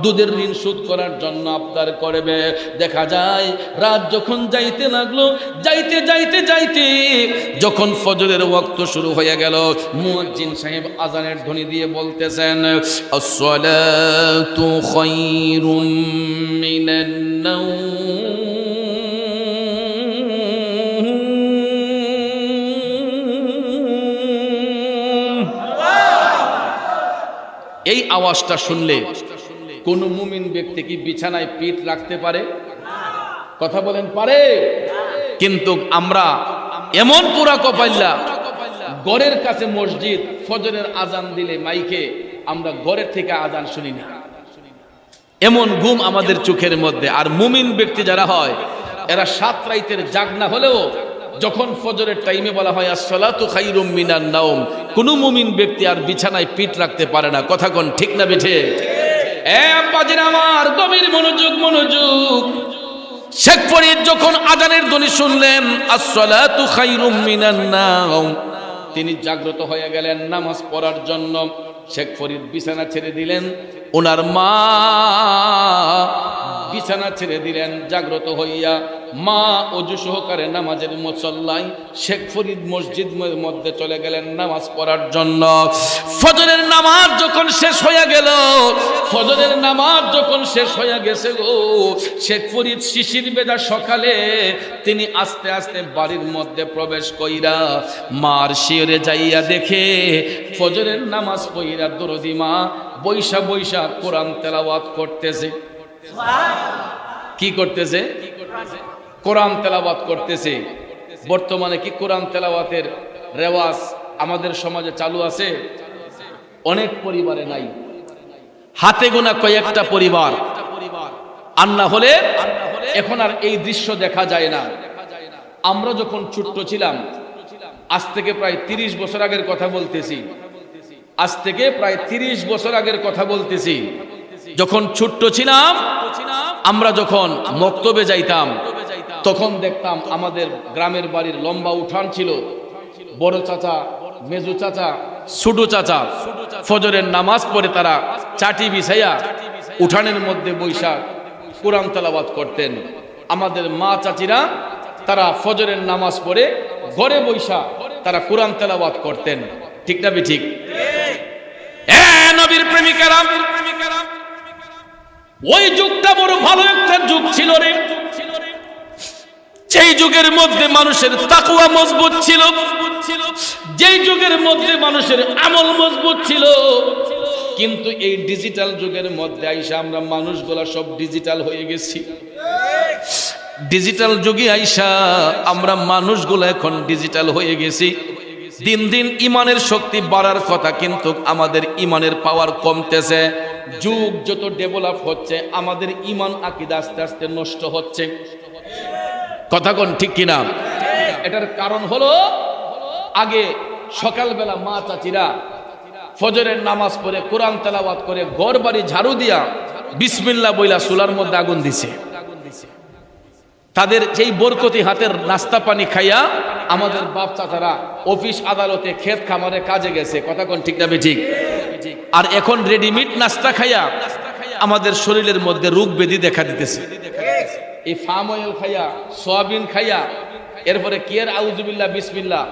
দুধের ঋণ শোধ করার জন্য আবদার করবে। দেখা যায় রাত যখন যাইতে লাগলো, যাইতে যাইতে যাইতে যখন ফজরের ওয়াক্ত শুরু হয়ে গেল, মুয়াজ্জিন সাহেব আজানের ধ্বনি দিয়ে বলতেছেন, আসসালাতু খায়রুম মিনান নাওম। এই আওয়াজটা শুনলে কোন মুমিন ব্যক্তি কি বিছানায় পিঠ রাখতে পারে? কথা বলেন, পারে? কিন্তু আমরা এমন পুরা কপাল্লা, ঘরের কাছে মসজিদ, ফজরের আজান দিলে মাইকে আমরা ঘরের থেকে আজান শুনি না, এমন ঘুম আমাদের চোখের মধ্যে। আর মুমিন ব্যক্তি যারা হয় এরা 7 রাতের জাগনা হলেও যখন ফজরের টাইমে বলা হয় আসসালাতু খায়রুম মিনান নাওম, কোন মুমিন ব্যক্তি আর বিছানায় পিঠ রাখতে পারে না। কথা কোন ঠিক না বেঠে? আব্বাজির আমার, গভীর মনোযোগ, মনোযোগ। শেখ ফরিদ যখন আজানের ধ্বনি শুনলেন আসসালাতু খায়রুম মিনান নাওম, তিনি জাগ্রত হয়ে গেলেন নামাজ পড়ার জন্য। শেখ ফরিদ বিছানা ছেড়ে দিলেন, ওনার মা বিছানা ছেড়ে দিলেন জাগ্রত হইয়া। মা অজু সহকারে নামাজের মুসল্লায়, শেখ ফরিদ মসজিদ মধ্যে চলে গেলেন নামাজ পড়ার জন্য। ফজরের নামাজ যখন শেষ হয়ে গেল, ফজরের নামাজ যখন শেষ হয়ে গেছে গো, শেখ ফরিদ শিশির বেদা সকালে তিনি আস্তে আস্তে বাড়ির মধ্যে প্রবেশ কইরা মার শিয়রে যাইয়া দেখে ফজরের নামাজ পড়িরা দরদি মা বৈশা বৈশা কোরআন তেলাওয়াত করতেছে। কি করতেছে? কোরআন তেলাওয়াত করতেছে। বর্তমানে কি কোরআন তেলাওয়াতের রেওয়াজ আমাদের সমাজে চালু আছে? অনেক পরিবারে নাই, হাতে গোনা কয়েকটা পরিবার। আর না হলে এখন আর এই দৃশ্য দেখা যায় না। আমরা যখন ছোট্ট ছিলাম, আজ থেকে প্রায় 30 বছর আগের কথা বলতেছি, আজ থেকে প্রায় 30 বছর আগের কথা বলতেছি, যখন ছোট্ট ছিলাম আমরা যখন মক্তবে যাইতাম তখন দেখতাম আমাদের গ্রামের বাড়ির লম্বা উঠান ছিল। বড় চাচা, মেজু চাচা, ছোট চাচা ফজরের নামাজ পড়ে তারা চাটি বিছাইয়া উঠানের মধ্যে বৈশা কোরআন তেলাওয়াত করতেন। আমাদের মা চাচিরা তারা ফজরের নামাজ পড়ে ঘরে বৈশা তারা কোরআন তেলাওয়াত করতেন। ঠিক না ঠিক? নবীর প্রেমিকেরা, ওই যুগটা বড় ভালো একটা যুগ ছিল রে। যেই যুগের মধ্যে মানুষের তাকওয়া মজবুত ছিল, যেই যুগের মধ্যে মানুষের আমল মজবুত ছিল। কিন্তু এই ডিজিটাল যুগের মধ্যে আইসা আমরা মানুষগুলা সব ডিজিটাল হয়ে গেছি। ডিজিটাল যুগে আইসা আমরা মানুষগুলা এখন ডিজিটাল হয়ে গেছি। দিন দিন ইমানের শক্তি বাড়ার কথা, কিন্তু আমাদের ইমানের পাওয়ার কমতেছে। যুগ যত ডেভেলপ হচ্ছে আমাদের ইমান আকীদা আস্তে আস্তে নষ্ট হচ্ছে। কথা কোন ঠিক কিনা? এটার কারণ হলো আগে সকালবেলা মা চাচিরা ফজরের নামাজ পড়ে কোরআন তেলাওয়াত করে ঘর বাড়ি ঝাড়ু দিয়া বিসমিল্লাহ বইলা চুলার মধ্যে আগুন দিছে। তাদের যেই বরকতি হাতের নাস্তা পানি খাইয়া আমাদের বাপ চাচারা অফিস আদালতে ক্ষেত খামারে কাজে গেছে, কথা কোন ঠিক না ঠিক? আর এখন রেডিমেড নাস্তা খাইয়া আমাদের শরীরের মধ্যে রোগ ব্যাধি দেখা দিতেছে। এই ফার্ম অয়েল খাইয়া, সয়াবিন খাইয়া, এরপরে কিয়ার আউযুবিল্লাহ বিসমিল্লাহ।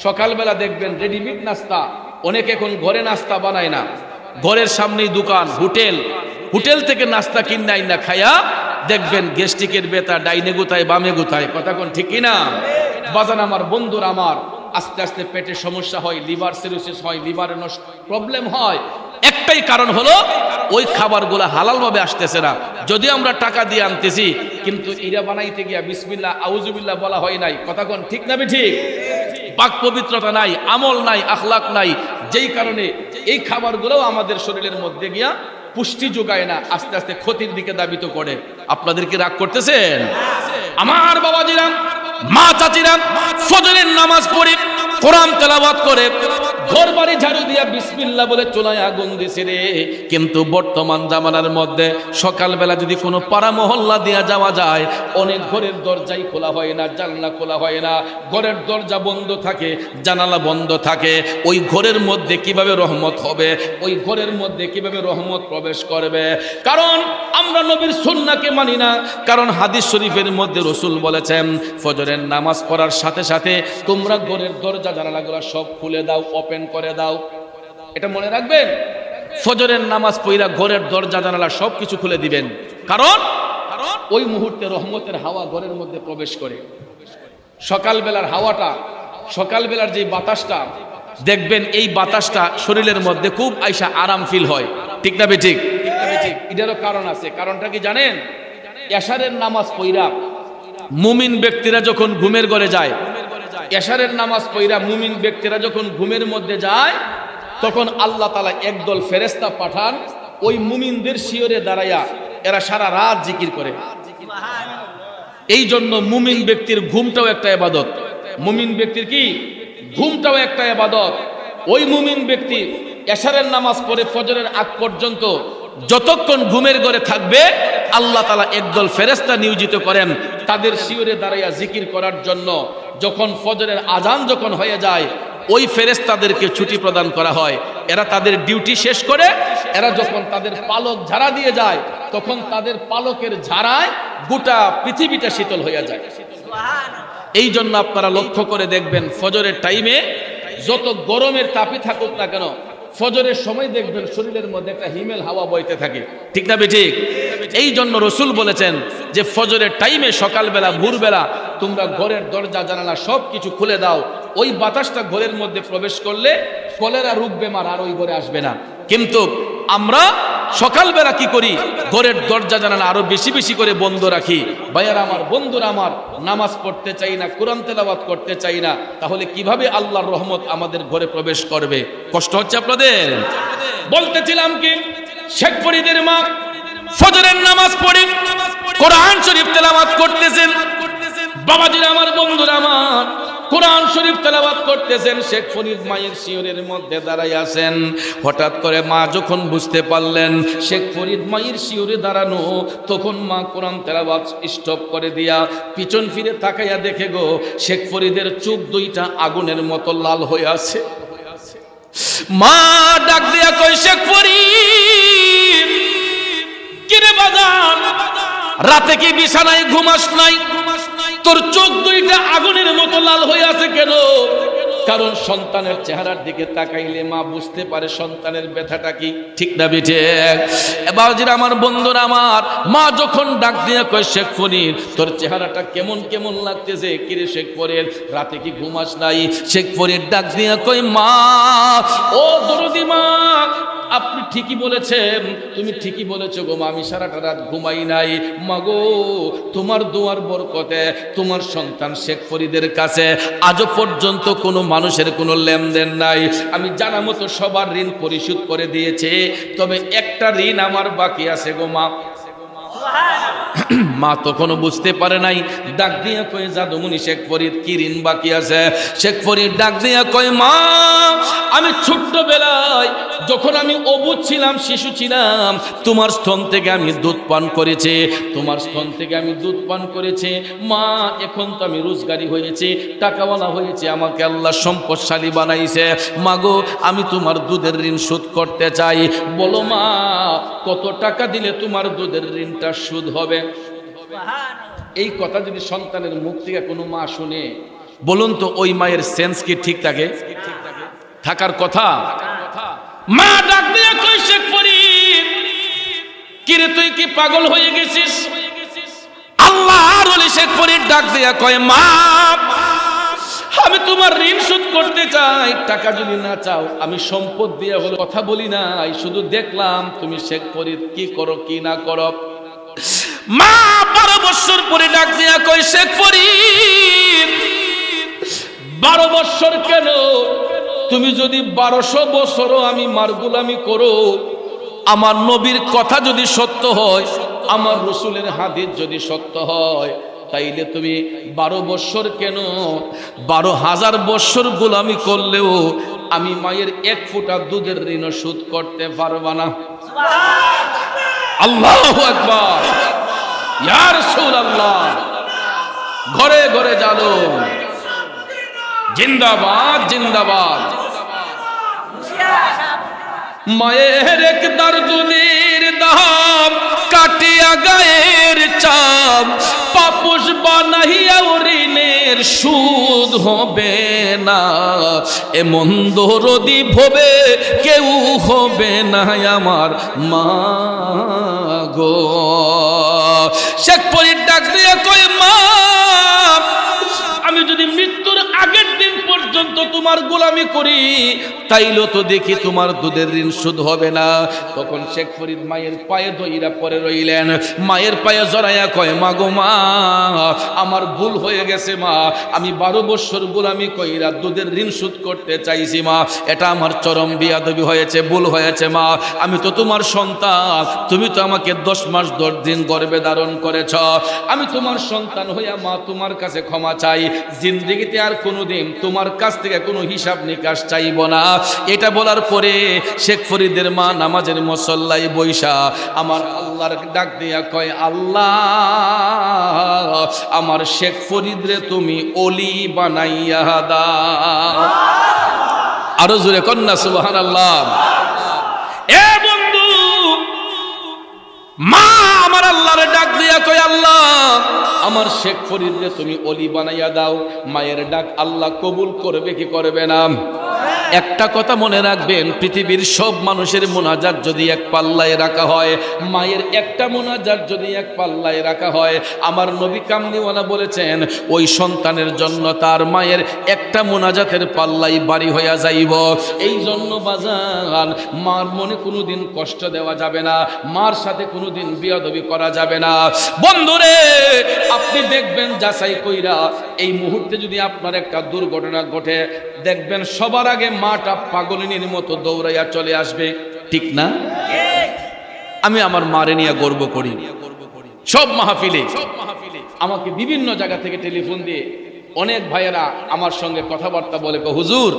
সকালবেলা দেখবেন রেডিমেড নাস্তা, অনেকে এখন ঘরে নাস্তা বানায় না, ঘরের সামনেই দোকান, হোটেল থেকে নাস্তা কিনাই না খাইয়া দেখবেন গ্যাস্ট্রিকের ব্যথা ডাইনে গুতায় বামে গুতায়, কথা কোন ঠিক কিনা? বাজান আমার, বন্ধুরা আমার, আস্তে আস্তে পেটের সমস্যা হয়, লিভার সিরোসিস হয়, লিভারের প্রবলেম হয়। একটাই কারণ হলো ওই খাবারগুলো হালাল ভাবে আসতেছে না। যদি আমরা টাকা দিয়ে আনতেছি, কিন্তু এরা বানাইতে গিয়া বিসমিল্লাহ আউযুবিল্লাহ বলা হয় নাই, কথা কোন ঠিক না ঠিক? পাক পবিত্রতা নাই, আমল নাই, আখলাক নাই, যেই কারণে এই খাবারগুলো আমাদের শরীরের মধ্যে গিয়া পুষ্টি যোগায় না, আস্তে আস্তে ক্ষতির দিকে দাবিত করে। আপনাদের কি রাগ করতেছেন? আমার বাবাজিরা, মা চাচিরা ফজরের নামাজ পড়ে কোরআন তেলাওয়াত করে ঘর বাড়ি ঝাড়ু দিয়া বিসমিল্লাহ বলে চুলায় আগুন দিছে রে। কিন্তু বর্তমান জামানার মধ্যে সকালবেলা যদি কোনো পাড়া মহল্লা দিয়া যাওয়া যায়, অনেক ঘরের দরজাই খোলা হয় না, জানলা খোলা হয় না, ঘরের দরজা বন্ধ থাকে, জানালা বন্ধ থাকে। ওই ঘরের মধ্যে কিভাবে রহমত হবে? ওই ঘরের মধ্যে কিভাবে রহমত প্রবেশ করবে? কারণ আমরা নবীর সুন্নাহকে মানি না। কারণ হাদিস শরীফের মধ্যে রাসূল বলেছেন, ফজরের নামাজ পড়ার সাথে সাথে তোমরা ঘরের দরজা জানালাগুলো সব খুলে দাও, ওপেন করে দাও। এটা মনে রাখবেন, ফজরের নামাজ পড়া ঘরের দরজা জানালা সবকিছু খুলে দিবেন। কারণ ওই মুহূর্তে রহমতের হাওয়া ঘরের মধ্যে প্রবেশ করে। সকালবেলার হাওয়াটা, সকালবেলার যে বাতাসটা দেখবেন, এই বাতাসটা শরীরের মধ্যে খুব আইসা আরাম ফিল হয়, ঠিক না বেঠিক? এটারও কারণ আছে। কারণটা কি জানেন? এশারের নামাজ পড়া মুমিন ব্যক্তিরা যখন ঘুমের ঘরে যায়, এশারের নামাজ পড়া মুমিন ব্যক্তিরা যখন ঘুমের মধ্যে যায়, তখন আল্লাহ তাআলা একদল ফেরেশতা পাঠান, ওই মুমিনদের শিয়রে দাঁড়াইয়া এরা সারা রাত জিকির করে। এই জন্য মুমিন ব্যক্তির ঘুমটাও একটা ইবাদত। মুমিন ব্যক্তির কি? ঘুমটাও একটা ইবাদত। ওই মুমিন ব্যক্তি এশারের নামাজ পড়ে ফজরের আগ পর্যন্ত যতক্ষণ ঘুমের ঘরে থাকবে, আল্লাহ তাআলা একদল ফেরেশতা নিয়োজিত করেন তাদের শিয়রে দাঁড়াইয়া জিকির করার জন্য। যখন ফজরের আজান যখন হয়ে যায়, ওই ফেরেশতাদেরকে ছুটি প্রদান করা হয়। এরা তাদের ডিউটি শেষ করে এরা যখন তাদের পালক ঝাড়া দিয়ে যায়, তখন তাদের পালকের ঝাড়ায় গোটা পৃথিবীটা শীতল হয়ে যায়। এই জন্য আপনারা লক্ষ্য করে দেখবেন, ফজরের টাইমে যত গরমের তাপই থাকুক না কেন, ফজরের সময় দেখবেন শরীরের মধ্যে একটা হিমেল হাওয়া বইতে থাকে, ঠিক না বেঠিক? এই জন্য রাসূল বলেছেন যে ফজরের টাইমে, সকালবেলা ভোরবেলা তোমরা ঘরের দরজা জানালা সব কিছু খুলে দাও। ওই বাতাসটা ঘরের মধ্যে প্রবেশ করলে কলেরা রোগ বেমার আর ওই ঘরে আসবে না। কিন্তু আমরা সকালবেলা কি করি? ঘরের দরজা জানালা আরো বেশি বেশি করে বন্ধ রাখি। ভাইয়ারা আমার, বন্ধুরা আমার, নামাজ পড়তে চাই না, কোরআন তেলাওয়াত করতে চাই না, তাহলে কিভাবে আল্লাহর রহমত আমাদের ঘরে প্রবেশ করবে? কষ্ট হচ্ছে আপনাদের? বলতেছিলাম কি, শেখ ফরিদের মা ফজরের নামাজ পড়ে কোরআন শরীফ তেলাওয়াত করতেছেন। বাবাজিরা আমার, বন্ধুরা আমার, কোরআন শরীফ তেলাওয়াত করতেছেন। শেখ ফরিদ মায়ের শিয়রের মধ্যে দাঁড়ায় আছেন। হঠাৎ করে মা যখন বুঝতে পারলেন শেখ ফরিদ মায়ের শিয়রে দাঁড়ানো, তখন মা কোরআন তেলাওয়াত স্টপ করে দিয়া পিছন ফিরে তাকাইয়া দেখে গো, শেখ ফরিদের চোখ দুইটা আগুনের মতো লাল হয়ে আছে। মা ডাক দিয়া কই, শেখ ফরিদ, কিরে বাজান, রাতে কি বিছানায় ঘুমাস নাই? তোর চোখ দুইটা আগুনের মতো লাল হয়ে আছে কেন? কারণ সন্তানের চেহারার দিকে তাকাইলে মা বুঝতে পারে সন্তানের ব্যথাটা কি, ঠিক না বেঠে? বাবাজিরা আমার, বন্ধুরা আমার, মা যখন ডাক দিয়ে কয়, শেখ ফরিদ, তোর চেহারাটা কেমন কেমন লাগতেছে, কিরে শেখ ফরিদ, রাতে কি ঘুমাস নাই? শেখ ফরিদ ডাক দিয়ে কয়, মা, ও দরদি মা, আপনি ঠিকই বলেছেন, তুমি ঠিকই বলেছো গো মা, আমি সারাটা রাত ঘুমাই নাই। মাগো, তোমার দোয়ার বরকতে তোমার সন্তান শেখ ফরিদের কাছে আজও পর্যন্ত কোনো মানুষের কোনো লেনদেন নাই। আমি জানা মতো সবার ঋণ পরিশোধ করে দিয়েছে, তবে একটা ঋণ আমার বাকি আছে গো মা। মা তখনও বুঝতে পারে নাই, ডাক দিয়া কয় জাদুমণি শেখ ফরিদ কি ঋণ বাকি আছে? শেখ ফরিদ ডাক দিয়া কয় মা, আমি ছোট্টবেলায় যখন আমি অবুঝ ছিলাম, শিশু ছিলাম, তোমার স্তন থেকে আমি দুধ পান করেছি, তোমার স্তন থেকে আমি দুধ পান করেছি মা। এখন তো আমি রোজগারি হয়েছি, টাকাওয়ালা হয়েছে, আমাকে আল্লাহ সম্পদশালী বানাইছে। মাগো, আমি তোমার দুধের ঋণ শোধ করতে চাই। বলো মা, কত টাকা দিলে তোমার দুধের ঋণটা শোধ হবে? এই কথা যদি সন্তানের মুখ থেকে কোনো মা শুনে, বলুন তো ওই মায়ের সেন্স কি ঠিক থাকে? থাকার কথা। মা ডাক দিয়ে কই শেখ ফরিদ, কিরে তুই কি পাগল হয়ে গেছিস? আল্লাহর ওলি শেখ ফরিদ ডাক দিয়া কয় মা, আমি তোমার ঋণ শোধ করতে চাই। টাকা যদি না চাও, আমি সম্পদ দিয়ে হলো কথা বলি নাই, শুধু দেখলাম তুমি শেখ ফরিদ কি করো কি না করো। মা 12 বছর পরে ডাক দিয়া কয় শেখ ফরিদ, 12 বছর কেন? তুমি যদি 1200 বছরও আমি মার গোলামি করো, আমার নবীর কথা যদি সত্য হয়, আমার রসুলের হাদিস যদি সত্য হয়, তাইলে তুমি 12 বছর কেন, 12,000 বছর গোলামি করলেও আমি মায়ের 1 ফোঁটা দুধের ঋণ শোধ করতে পারবা না। আল্লাহু আকবার, ইয়া রাসূলুল্লাহ। ঘরে ঘরে জানো জিন্দাবাদ জিন্দাবাদ। মায়ের একদার দুধের দাম কাটিয়া গায়ের চাপ, পাপুষ বানাইয়া ঋণের সুদ হবে না। এমন দরদি ভবে কেউ হবে না আমার মা গো। শেখ ফরিদ ডাক দিয়ে কয় মা, আমি যদি মৃত্যুর আগের দিন পর্যন্ত তোমার গোলামি করি, তাইলে তো দেখি তোমার দুধের ঋণ শোধ হবে না। তখন শেখ ফরিদ মায়ের পায়ে ধইরা পরে রইলেন, মায়ের পায়ে জড়াইয়া কয় মা গো মা, আমার ভুল হয়ে গেছে মা, আমি 12 বছর গোলামি কইরা দুধের ঋণ শোধ করতে চাইছি মা, এটা আমার চরম বিয়াদবি হয়েছে, ভুল হয়েছে মা। আমি তো তোমার সন্তান, তুমি তো আমাকে 10 মাস 10 দিন গর্ভে ধারণ করেছ, আমি তোমার সন্তান হইয়া মা তোমার কাছে ক্ষমা চাই। জিন্দেগিতে আর কোনোদিন তোমার কাছ থেকে কোনো হিসাব নিকাশ চাইব না। এটা বলার পরে শেখ ফরিদের মা নামাজের মুসল্লায় বৈশা আমার আল্লাহর ডাক দিয়া কয় আল্লাহ, আমার শেখ ফরিদরে তুমি ওলি বানাইয়া দাও। আরো জোরে কন্যা সুবহানাল্লাহ। এ বন্ধু, মা আমার আল্লাহরে ডাক দিয়া কয় আল্লাহ, আমার শেখ ফরিদরে তুমি ওলি বানাইয়া দাও। মায়ের ডাক আল্লাহ কবুল করবে কি করবে না? একটা কথা মনে রাখবেন, পৃথিবীর সব মানুষের মোনাজাত যদি এক পাল্লায় রাখা হয়, মায়ের একটা মোনাজাত যদি এক পাল্লায় রাখা হয়, আমার নবী কামলিওয়ালা বলেছেন ওই সন্তানের জন্য তার মায়ের একটা মোনাজাতের পাল্লাই বাড়ি হইয়া যাইব। এই জন্য বাজান, মার মনে কোনোদিন কষ্ট দেওয়া যাবে না, মার সাথে কোনোদিন বিয়াদবি করা যাবে না। বন্ধুরে, আপনি দেখবেন যাচাই কইরা, এই মুহূর্তে যদি আপনার একটা দুর্ঘটনা ঘটে, দেখবেন সবার আগে মাটা পাগলিনীর মতো দৌড়াইয়া চলে আসবে, ঠিক না? আমি আমার মারে নিয়ে গর্ব করি। সব মাহফিলে আমাকে বিভিন্ন জায়গা থেকে টেলিফোন দিয়ে অনেক ভাইয়েরা আমার সঙ্গে কথাবার্তা বলে, হুজুর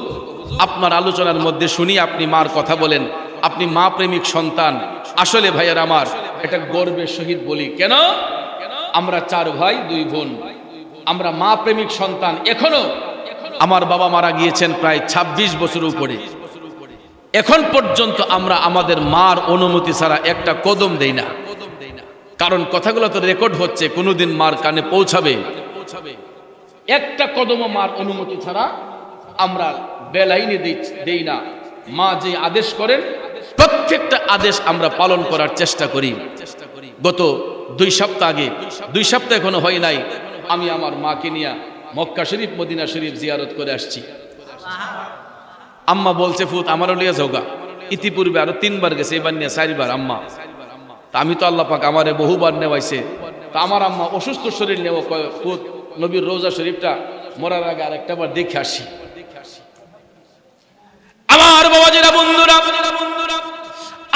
আপনার আলোচনার মধ্যে শুনি আপনি মার কথা বলেন, আপনি মা প্রেমিক সন্তান। আসলে ভাইয়েরা আমার এটা গর্বের সহিত বলি। কেন? আমরা 4 ভাই 2 বোন, আমরা মা প্রেমিক সন্তান। এখনো আমার বাবা মারা গিয়েছেন প্রায় 26 বছর উপরে, এখন পর্যন্ত আমরা আমাদের মার অনুমতি ছাড়া একটা কদম দেই না। কারণ কথাগুলো তো রেকর্ড হচ্ছে, কোনোদিন মার কানে পৌঁছাবে। একটা কদমও মার অনুমতি ছাড়া আমরা বেলাইনে দেই না। মা যে আদেশ করেন, প্রত্যেকটা আদেশ আমরা পালন করার চেষ্টা করি। গত 2 সপ্তাহ আগে, 2 সপ্তাহ এখনো হয় নাই, আমি আমার মাকে নিয়ে মক্কা শরীফ মদিনা শরীফ জিয়ারত করে আসছি। আম্মা বলছে ফুত আমারও লিয়ে যাওগা। ইতিপূর্বে আরো 3 বার গেছে, এবার নিয়ে 4 বার আম্মা। তা আমি তো আল্লাহ পাক আমারে বহুবার নেওয়াইছে। তা আমার আম্মা অসুস্থ শরীর নেওয়া, ফুত নবীর রোজা শরীফটা মরার আগে আরেকটা বার দেখে আসি। আমার বাবাজিরা, বন্ধুরা,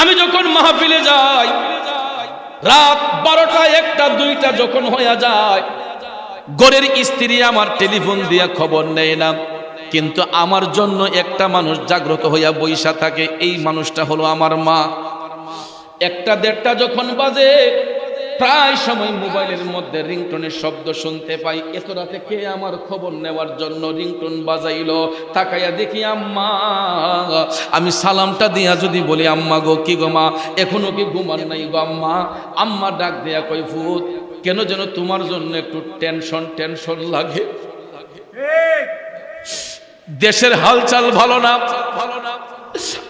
আমি যখন মাহফিলে যাই, রাত 12টা 1টা 2টা যখন হয়ে যায়, ঘরের স্ত্রী আমার টেলিফোন দিয়া খবর নেয় না, কিন্তু আমার জন্য একটা মানুষ জাগ্রত হইয়া বইসা থাকে, এই মানুষটা হলো আমার মা। 1টা 1:30 যখন বাজে, প্রায় সময় মোবাইলের মধ্যে রিংটোনের শব্দ শুনতে পাই। এত রাতে কে আমার খবর নেওয়ার জন্য রিংটোন বাজাইলো? তাকাইয়া দেখি আম্মা। আমি সালামটা দিয়া যদি বলি, আম্মা গো, কি গো মা, এখনো কি ঘুমান নাই গো আম্মা? আম্মা ডাক দেয়া কই, ফুত, কেন যেন তোমার জন্য একটু টেনশন লাগে। দেশের হালচাল ভালো না।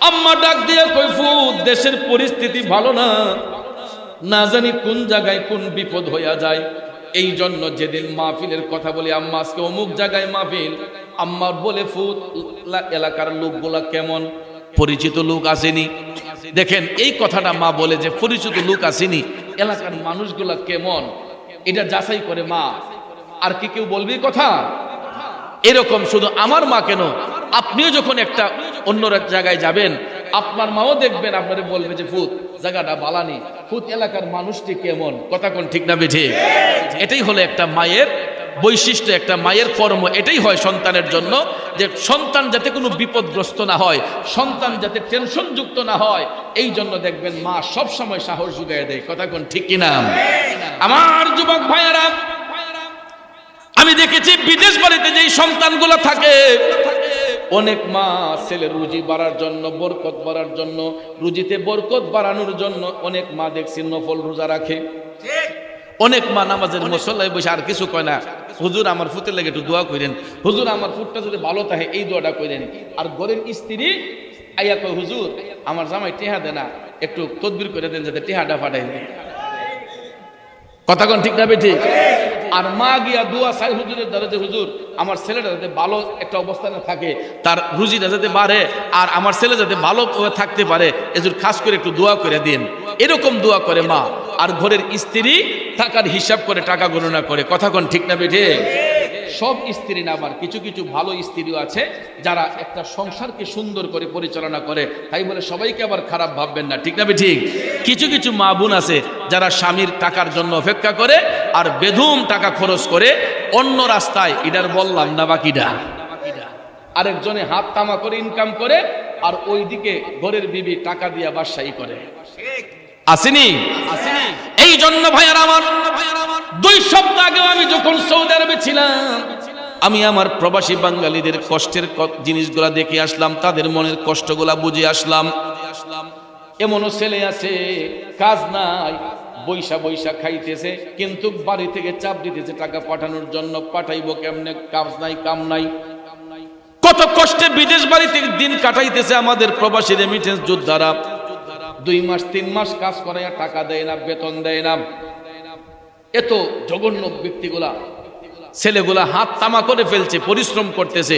আম্মা ডাক দিয়া কই, ফুত, দেশের পরিস্থিতি ভালো না, না জানি কোন জায়গায় কোন বিপদ হইয়া যায়। এই জন্য যেদিন মাহফিলের কথা বলি, আম্মা আজকে অমুক জায়গায় মাহফিল, আম্মা বলে, ফুত, এলাকার লোকগুলা কেমন, পরিচিত লোক আসেনি? দেখেন, এই কথাটা মা বলে যে পরিচিত লোক আসেনি, এলাকার মানুষগুলা কেমন, এটা যাচাই করে মা। আর কি কেউ বলবি কথা? এরকম শুধু আমার মা কেন, আপনিও যখন একটা অন্য জায়গায় যাবেন, আপনার মাও দেখবেন, আপনারে বলবে যে ফুত, জায়গাটা বালানি, ফুত, এলাকার মানুষটি কেমন। কথা কোন ঠিক না বেঠে? এটাই হলো একটা মায়ের বৈশিষ্ট্য, একটা মায়ের কর্ম। এটাই হয় সন্তানের জন্য, যে সন্তান যাতে কোনো বিপদগ্রস্ত না হয়, সন্তান যাতে টেনশন যুক্ত না হয়, এই জন্য দেখবেন মা সব সময় সাহস জুগায় দেয়। কথা কোন ঠিক কিনা? আমার যুবক ভাইয়েরা, আমি দেখেছি বিদেশ বাড়িতে যেই সন্তানগুলো থাকে, অনেক মা ছেলে রুজি বাড়ার জন্য, বরকত বাড়ার জন্য, রুজিতে বরকত বাড়ানোর জন্য অনেক মা দেখছি নফল রোজা রাখে। অনেক মা নামাজের মুসল্লায় বসে আর কিছু কয় না, হুজুর আমার ফুতের লেগে একটু দোয়া করেন, হুজুর আমার ফুটটা যদি ভালো থাকে এই দোয়াটা করেন। আর ঘরের স্ত্রী আইয়া কয়, হুজুর আমার জামাই টেহা দেয় না, একটু তদবির করে দেন যাতে টেহাটা ফাটাই দেয়। কথা কোন ঠিক না বেঠিক? আর মা গিয়া দোয়া চাই হুজুরের দ্বারা, যে হুজুর আমার ছেলেটা যাতে ভালো একটা অবস্থানে থাকে, তার রুজিটা যাতে বাড়ে, আর আমার ছেলে যাতে ভালো থাকতে পারে, এজন্য খাস করে একটু দোয়া করে দিন। এরকম দোয়া করে মা। আর ঘরের স্ত্রী টাকার হিসাব করে, টাকা গণনা করে। কথা কোন ঠিক না বেঠিক? সব স্ত্রী না, আবার কিছু কিছু ভালো স্ত্রীও আছে যারা একটা সংসারকে সুন্দর করে পরিচালনা করে, তাই বলে সবাইকে আবার খারাপ ভাববেন না। ঠিক না ঠিক? কিছু কিছু মা বোন আছে যারা স্বামীর টাকার জন্য অপেক্ষা করে আর বেধুম টাকা খরচ করে অন্য রাস্তায়, এটার বললাম না বাকিটা, আরেকজনে হাত তামা করে ইনকাম করে, আর ওইদিকে ঘরের বিবি টাকা দিয়া বাদশাহী করে। আসেনি? এই জন্য ভাইয়ারা আমার, 2 সপ্তাহ আগে আমি যখন সৌদি আরবে ছিলাম, আমি আমার প্রবাসী বাঙালিদের কষ্টের জিনিসগুলা দেখে আসলাম, তাদের মনের কষ্টগুলা বুঝে আসলাম। এমনও ছেলে আছে কাজ নাই, বৈশা বৈশা খাইতেছে, কিন্তু বাড়ি থেকে চাপ দিতেছে টাকা পাঠানোর জন্য। পাঠাইবো কেমনে? কাজ নাই, কাম নাই। কত কষ্টে বিদেশ বাড়িতে দিন কাটাইতেছে আমাদের প্রবাসী রেমিটেন্স যোদ্ধারা। 2 মাস 3 মাস কাজ করাইয়া টাকা দেয় না, বেতন দেয় না। এত জঘন্য ব্যক্তিগুলা, ছেলেগুলা হাত তামা করে ফেলছে, পরিশ্রম করতেছে,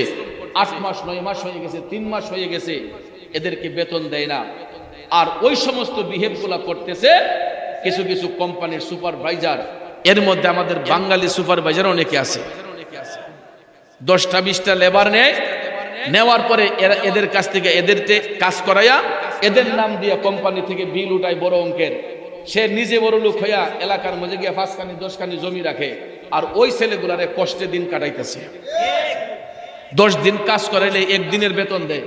8 মাস 9 মাস হয়ে গেছে, 3 মাস হয়ে গেছে, এদেরকে বেতন দেয় না। আর ওই সমস্ত বিহেভগুলা করতেছে কিছু কিছু কোম্পানির সুপারভাইজার। এর মধ্যে আমাদের বাঙালি সুপারভাইজার অনেকে আছে। 10টা 20টা লেবার নেয়, নেওয়ার পরে এরা এদের কাছ থেকে এদেরকে কাজ করাইয়া এদের নাম দিয়ে কোম্পানি থেকে বিল উঠায় বড় অঙ্কের। সে নিজে বড় লোক হইয়া এলাকার মধ্যে গিয়ে 5 খানি 10 খানি জমি রাখে, আর ওই ছেলেগুলারে কষ্টে দিন কাটাইতেছে। 10 দিন কাজ করাইলে 1 দিনের বেতন দেয়,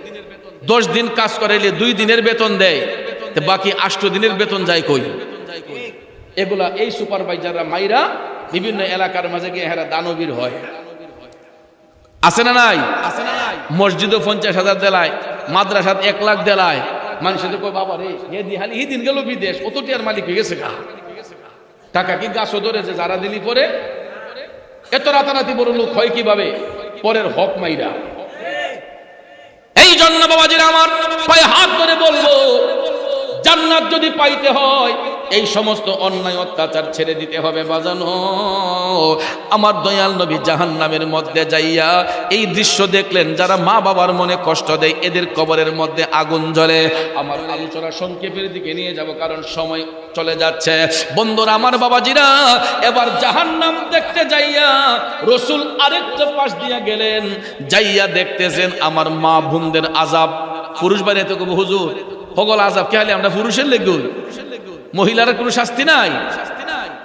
10 দিন কাজ করাইলে 2 দিনের বেতন দেয়, বাকি 8 দিনের বেতন যায় কই? এগুলা এই সুপারভাইজাররা মাইরা বিভিন্ন এলাকার মাঝে গিয়ে হেরা দানবীর হয়। আছে না নাই? মসজিদও 50,000 দেলায়, মাদ্রাসাত 1 লাখ দেলায়। মানুষের কই, বাবা রে, এই দিন গেল বিদেশ, অত টিয়ার মালিক হয়ে গেছে। টাকা কি গাছও ধরেছে? যারা দিলি পরে এত রাতারাতি বড় লোক হয় কিভাবে? পরের হক মাইরা। এই জন্য বাবাজিরা আমার, পায়ে হাত ধরে বলবো, জান্নাত যদি পাইতে হয় এই সমস্ত অন্যায় অত্যাচার ছেড়ে দিতে হবে বাজানো। আমার দয়াল নবী জাহান্নামের মধ্যে যাইয়া এই দৃশ্য দেখলেন, যারা মা বাবার মনে কষ্ট দেয় এদের কবরের মধ্যে আগুন জ্বলে। আমার আলোচনা সংক্ষেপের দিকে নিয়ে যাব, কারণ সময় চলে যাচ্ছে। বন্ধুরা আমার, বাবাজিরা, এবার জাহান্নাম দেখতে যাইয়া রসুল আরেকটা পাশ দিয়া গেলেন, যাইয়া দেখতেছেন আমার মা বোনদের আযাব। পুরুষ বাড়িতে হুজুর হগল আযাব কে হলে আমরা পুরুষের লেগে মহিলার কোনো শাস্তি নাই?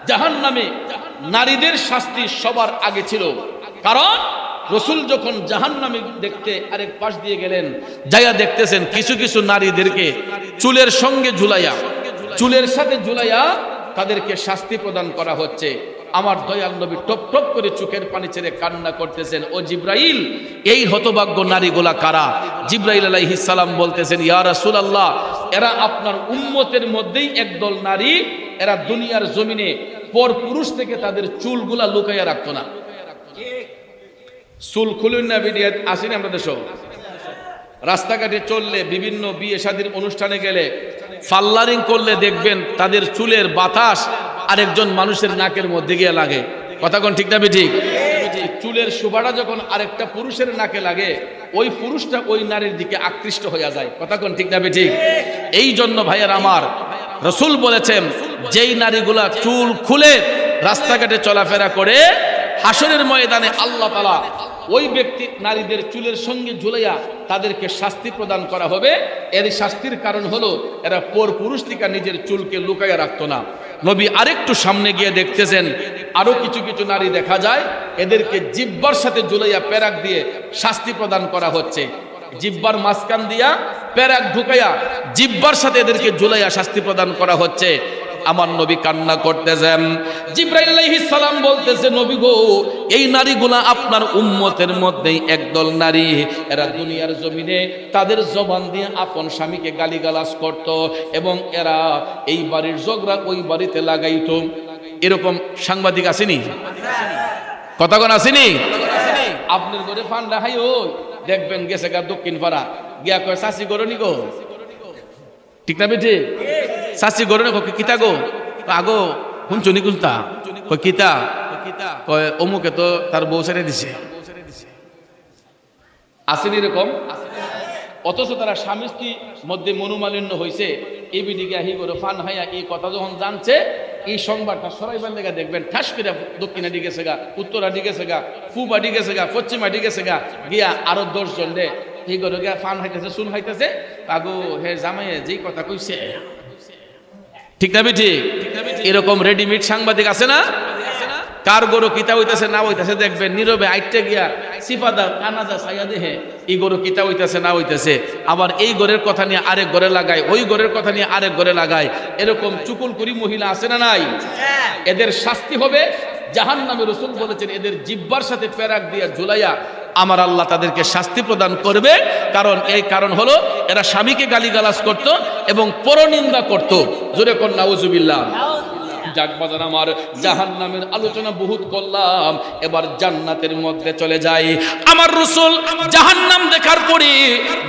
জাহান্নামে নারীদের শাস্তি সবার আগে ছিল। কারণ রসুল যখন জাহান্নামে দেখতে আরেক পাশ দিয়ে গেলেন, যাইয়া দেখতেছেন কিছু কিছু নারীদেরকে চুলের সঙ্গে ঝুলাইয়া, চুলের সাথে ঝুলাইয়া তাদেরকে শাস্তি প্রদান করা হচ্ছে। আমার দয়াল নবী টপ টপ করে চোখের পানি ছেড়ে কান্না করতেছেন, ও জিব্রাইল, এই হতভাগ্য নারীগুলা কারা? জিব্রাইল আলাইহিস সালাম বলতেছেন, ইয়া রাসূলুল্লাহ, এরা আপনার উম্মতের মধ্যেই একদল নারী, এরা দুনিয়ার জমিনে পর পুরুষ থেকে তাদের চুলগুলা লুকাইয়া রাখতো না। চুল খুলুন না ভিডিও আসেনি আমরা দেশ, রাস্তাঘাটে চললে, বিভিন্ন বিয়ে শাদীর অনুষ্ঠানে গেলে, ফাল্লারিং করলে দেখবেন তাদের চুলের বাতাস আরেকজন মানুষের নাকের মধ্যে গিয়ে লাগে। কথা কোন ঠিক না ঠিক? চুলের শোভাটা যখন আরেকটা পুরুষের নাকে লাগে, ওই পুরুষটা ওই নারীর দিকে আকৃষ্ট হয়ে যায়। কথা কোন ঠিক না ঠিক? এই জন্য ভাইয়ার আমার, রসুল বলেছেন, যেই নারীগুলা চুল খুলে রাস্তাঘাটে চলাফেরা করে, হাসরের ময়দানে আল্লাহ তাআলা ওই ব্যক্তি নারীদের চুলের সঙ্গে ঝুলাইয়া তাদেরকে শাস্তি প্রদান করা হবে। এর শাস্তির কারণ হলো এরা পর পুরুষ থেকে নিজের চুলকে লুকাইয়া রাখতো না। নবী আরেকটু সামনে গিয়ে দেখতেছেন, আরো কিছু কিছু নারী দেখা যায়, এদেরকে জিহ্বার সাথে ঝুলাইয়া পেরাক দিয়ে শাস্তি প্রদান করা হচ্ছে। জিহ্বার মাঝখান দিয়া পেরাক ঢুকাইয়া জিহ্বার সাথে এদেরকে ঝুলাইয়া শাস্তি প্রদান করা হচ্ছে। আমার নবী কান্না করতেছেন। জিবরাইল আলাইহিস সালাম বলতেছে, নবী গো, এই নারীগুলা আপনার উম্মতের মধ্যেই একদল নারী, এরা দুনিয়ার জমিনে তাদের জবান দিয়ে আপন স্বামীকে গালিগালাজ করত, এবং এরা এই বাড়ির ঝগড়া ওই বাড়িতে লাগাইতো। এরকম সাংবাদিক আসেনি? কথা কোন আসেনি? আপনার ঘরে ফান্ডা হাই ওই দেখবেন গেছে গা দক্ষিণ পাড়া গিয়া কয়, চাষি করনি গো, ঠিক না বেঠে? শাস্তি গরু না কিতা গো, আগো শুনছনি কুলতা কয় কিতা, কয় অমুকে তো তার বউ ছেড়ে দিছে। আসেনি এরকম? অথচ তারা স্বামী স্ত্রীর মধ্যে মনোমালিন্য হয়েছে, এই বিদিকে আহি করে ফান হাইয়া এই কথা যখন জানছে, এই সংবাদটা সরাইবার লেগা দেখবেন ঠাস করে দক্ষিণা দিকে গা, উত্তরা দিকে গা, পূবা দিকে গা, পশ্চিমা দিকে গা, গিয়া আরো 10 জন রে এই করে গিয়া ফান হাইতেছে, শুন হাইতেছে, আগো হে জামাইয়ে যেই কথা কইছে, ঠিক না বেঠি? এরকম রেডিমেড সাংবাদিক আছে না? কার গরু কিতা হইতেছে না হইতেছে দেখবেন নীরবে আইটে গিয়া সিফাদা কানাদা ছায়া দেহে এই গরু কিতা হইতেছে না হইতেছে, আবার এই গরের কথা নিয়ে আরেক গরে লাগায়, ওই গরের কথা নিয়ে আরেক গরে লাগায়। এরকম চুকুলকুরি মহিলা আছে না নাই? এদের শাস্তি হবে জাহান্নামে। রাসূল বলেছেন, এদের জিহ্বার সাথে পেরাক দিয়া ঝুলাইয়া আমার আল্লাহ তাদেরকে শাস্তি প্রদান করবে। কারণ এই কারণ হলো এরা স্বামীকে গালিগালাজ করত এবং পরনিন্দা করত। জোরে কোন নাউজুবিল্লাহ। যাক বাজান আমার, জাহান্নামের আলোচনা বহুত করলাম, এবার জান্নাতের মধ্যে চলে যাই। আমার রাসূল জাহান্নাম দেখার পরে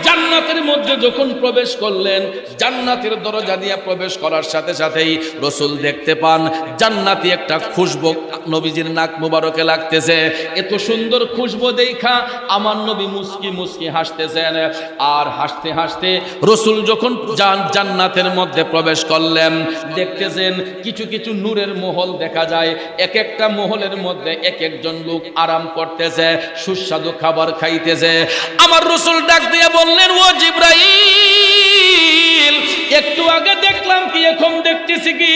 জান্নাতের মধ্যে যখন প্রবেশ করলেন, জান্নাতের দরজা দিয়ে প্রবেশ করার সাথে সাথেই রাসূল দেখতে পান জান্নাতি একটা খুশবু নবীজির নাক মুবারকে লাগতেছে। এত সুন্দর খুশবু দেখা আমার নবী মুস্কি মুস্কি হাসতেছেন। আর হাসতে হাসতে রাসূল যখন জান্নাতের মধ্যে প্রবেশ করলেন, দেখতেছেন কিছু কিছু নূরের মহল দেখা যায়। এক একটা মহলের মধ্যে এক একজন লোক আরাম করতেছে, সুস্বাদু খাবার খাইতেছে। আমার রাসূল ডাক দিয়ে বললেন, ও জিবরাইল, একটু আগে দেখলাম কি, এখন দেখতেছি কি,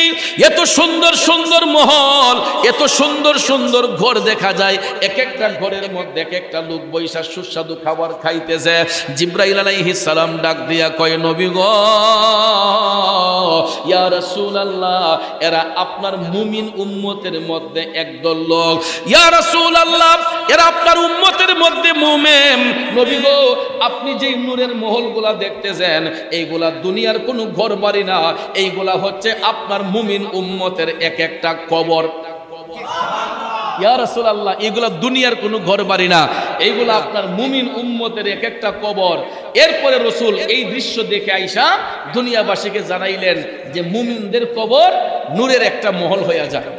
এত সুন্দর সুন্দর মহল, এত সুন্দর সুন্দর ঘর দেখা যায়। এক একটা ঘরের মধ্যে এক একটা লোক বৈশা সুস্বাদু খাবার খাইতেছে। জিবরাইল আলাইহিস সালাম ডাক দিয়া কয়, নবী গো, ইয়া রাসূলুল্লাহ, এরা আপনার মুমিন উম্মতের মধ্যে একদল লোক। ইয়া রাসূলুল্লাহ, এরা আপনার উম্মতের মধ্যে মুমিন। নবী গো, আপনি যেই নূরের মহলগুলা দেখতেছেন, এইগুলা দুনিয়ার কোনো ঘর বাড়ি না, এইগুলা হচ্ছে আপনার মুমিন উম্মতের এক একটা কবর। ইয়া রাসূলুল্লাহ, এগুলা দুনিয়ার কোনো ঘর বাড়ি না, এইগুলা আপনার মুমিন উম্মতের এক একটা কবর। এরপরে রাসূল এই দৃশ্য দেখে আইসা দুনিয়াবাসীকে জানাইলেন যে মুমিনদের কবর নূরের একটা মহল হয়ে যায়।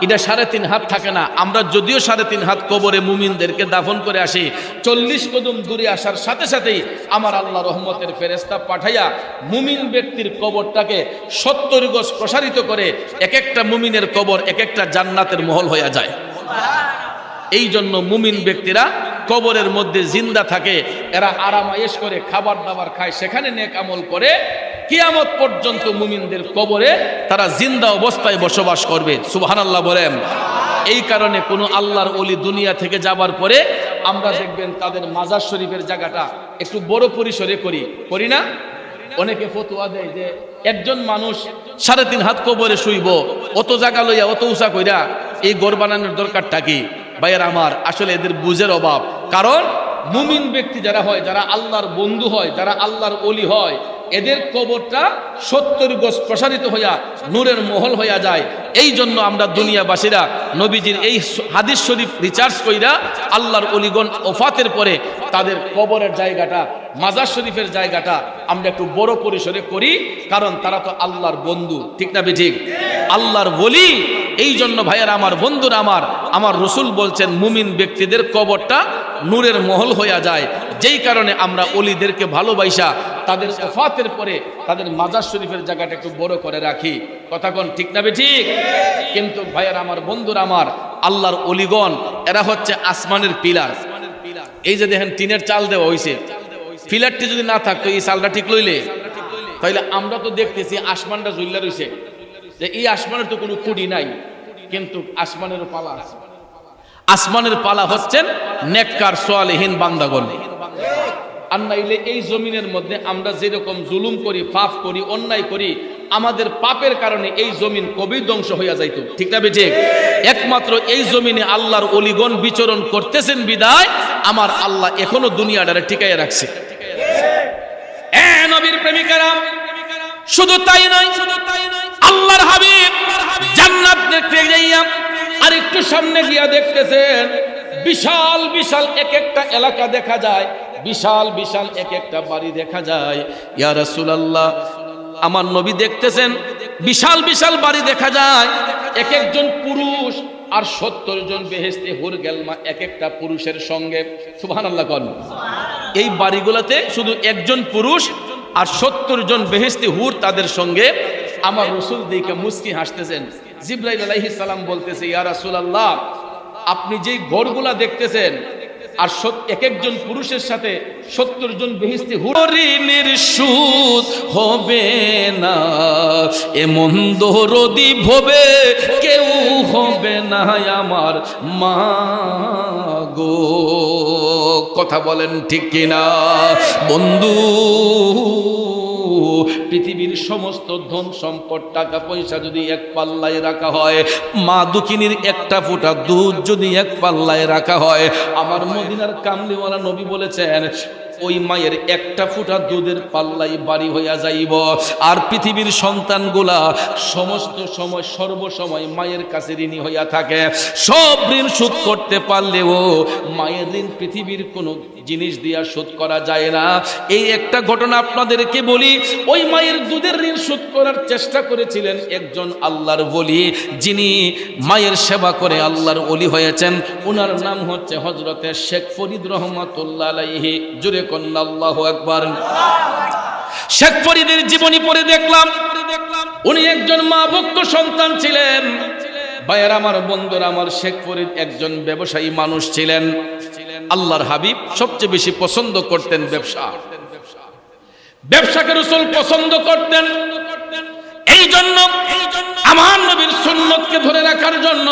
এটা 3.5 হাত থাকে না। আমরা যদিও 3.5 হাত কবরে মুমিনদেরকে দাফন করে আসি, 40 কদম দূরে আসার সাথে সাথেই আমার আল্লাহ রহমতের ফেরেশতা পাঠাইয়া মুমিন ব্যক্তির কবরটাকে 70 গজ প্রসারিত করে এক একটা মুমিনের কবর এক একটা জান্নাতের মহল হয়ে যায়। এই জন্য মুমিন ব্যক্তিরা কবরের মধ্যে জিন্দা থাকে, এরা আরামায়েশ করে খাবার দাবার খায়, সেখানে নেক আমল করে, কিয়ামত পর্যন্ত মুমিনদের কবরে তারা জিন্দা অবস্থায় বসবাস করবে। সুবহানাল্লাহ বলেন। এই কারণে কোনো আল্লাহর ওলি দুনিয়া থেকে যাবার পরে আমরা দেখবেন তাদের মাজার শরীফের জায়গাটা একটু বড় পরিসরে করি না? অনেকে ফতোয়া দেয় যে একজন মানুষ 3.5 হাত কবরে শুইব, অত জায়গা লইয়া অত উঁচা কইরা এই ঘর বানানোর দরকারটা কি? ভাইয়ের আমার, আসলে এদের বুঝের অভাব। কারণ মুমিন ব্যক্তি যারা হয়, যারা আল্লাহর বন্ধু হয়, যারা আল্লাহর ওলি হয়, এদের কবরটা 70 গজ প্রসারিত হইয়া নূরের মহল হইয়া যায়। এই জন্য আমরা দুনিয়াবাসীরা নবীজির এই হাদিস শরীফ রিসার্চ কইরা আল্লাহর ওলিগণ ওফাতের পরে তাদের কবরের জায়গাটা, মাজার শরীফের জায়গাটা আমরা একটু বড় পরিসরে করি, কারণ তারা তো আল্লাহর বন্ধু, ঠিক না বেঠিক? আল্লাহর ওলি। এই জন্য ভাইয়ের আমার, বন্ধুরা আমার রসুল বলছেন মুমিন ব্যক্তিদের কবরটা নূরের মহল হইয়া যায়। যেই কারণে আমরা ওলিদেরকে ভালোবাসা তাদের ওফাতের পরে তাদের মাজার শরীফের জায়গাটা একটু বড় করে রাখি। কথা কোন ঠিক না বেঠিক? কিন্তু ভাইয়ের আমার, বন্ধুরা আমার, আল্লাহর ওলিগণ এরা হচ্ছে আসমানের পিলার। এই যে দেখেন টিনের চাল দেওয়া হয়েছে, পিলারটি যদি না থাকতো, এই চালটা ঠিক লইলে, তাইলে আমরা তো দেখতেছি আসমানটা ঝুল্লা রয়েছে, যে এই আসমানের তো কোনো কুড়ি নাই, কিন্তু আসমানেরও পালা আছে। আসমানের পালা হচ্ছেন নেককার সালেহীন বান্দাগণ। আর নাইলে এই জমিনের মধ্যে আমরা যেরকম জুলুম করি, পাপ করি, অন্যায় করি, আমাদের পাপের কারণে এই জমিন কবি ধ্বংস হইয়া যাইত, ঠিক না বেঠিক? একমাত্র এই জমিনে আল্লাহর ওলিগণ বিচরণ করতেছেন বিদায় আমার আল্লাহ এখনো দুনিয়াটারে টিকাইয়া রাখছে। নবীর প্রেমিকারা, শুধু তাই নয়, আল্লাহর হাবিব জান্নাত দেখতে যাইয়া আর একটু সামনে গিয়া দেখতেছেন বিশাল বিশাল এক একটা এলাকা দেখা যায়, বিশাল বিশাল এক একটা বাড়ি দেখা যায়। ইয়া রাসূলুল্লাহ, আমার নবী দেখতেছেন বিশাল বিশাল বাড়ি দেখা যায়, এক একজন পুরুষ আর 70 জন বেহেশতে হুর গেলমা এক একটা পুরুষের সঙ্গে। সুবহানাল্লাহ কোন। এই বাড়িগুলোতে শুধু একজন পুরুষ আর 70 জন বেহেশতে হুর তাদের সঙ্গে। আমার রাসূল দেখে মুস্কি হাসতেছেন। জিবরাইল আলাইহিস সালাম বলতেছে, ইয়া রাসূলুল্লাহ, আপনি যেই ঘরগুলা দেখতেছেন আর এক একজন পুরুষের সাথে 70 জন বেহেশতি হুরিনের সুদ হবে না, এমন দরদি ভবে কেউ হবে না আমার মা গো। কথা বলেন ঠিক কিনা বন্ধু? পৃথিবীর সমস্ত ধন সম্পদ, টাকা পয়সা যদি এক পাল্লায় রাখা হয়, মা দুঃখিনীর একটা ফোঁটা দুধ যদি এক পাল্লায় রাখা হয়, আমার মদিনার কামলিওয়ালা নবী বলেছেন ওই মায়ের একটা ফোঁটা দুধের পাল্লাই বাড়ি হইয়া যাইব। আর পৃথিবীর সন্তানগুলা সমস্ত সময় সর্বসময় মায়ের কাছে ঋণী হইয়া থাকে। সব ঋণ শোধ করতে পারলেও মায়ের ঋণ পৃথিবীর কোনো জিনিস দিয়া শোধ করা যায় না। এই একটা ঘটনা আপনাদেরকে বলি। ওই মায়ের দুধের ঋণ শোধ করার চেষ্টা করেছিলেন একজন আল্লাহর ওলি, যিনি মায়ের সেবা করে আল্লাহর ওলি হয়েছেন। ওনার নাম হচ্ছে হযরতে শেখ ফরিদ রহমাতুল্লাহ আলাইহি। জুরে কন্না আল্লাহু আকবার। শেখ ফরিদের জীবনী পড়ে দেখলাম উনি একজন মা ভক্ত সন্তান ছিলেন। ভাইয়ের আমার, বন্ধুরা আমার, শেখ ফরিদ একজন ব্যবসায়ী মানুষ ছিলেন। আল্লাহর হাবিব সবচেয়ে বেশি পছন্দ করতেন ব্যবসা। ব্যবসাকে রাসূল পছন্দ করতেন। এই জন্য আমার নবীর সুন্নতকে ধরে রাখার জন্য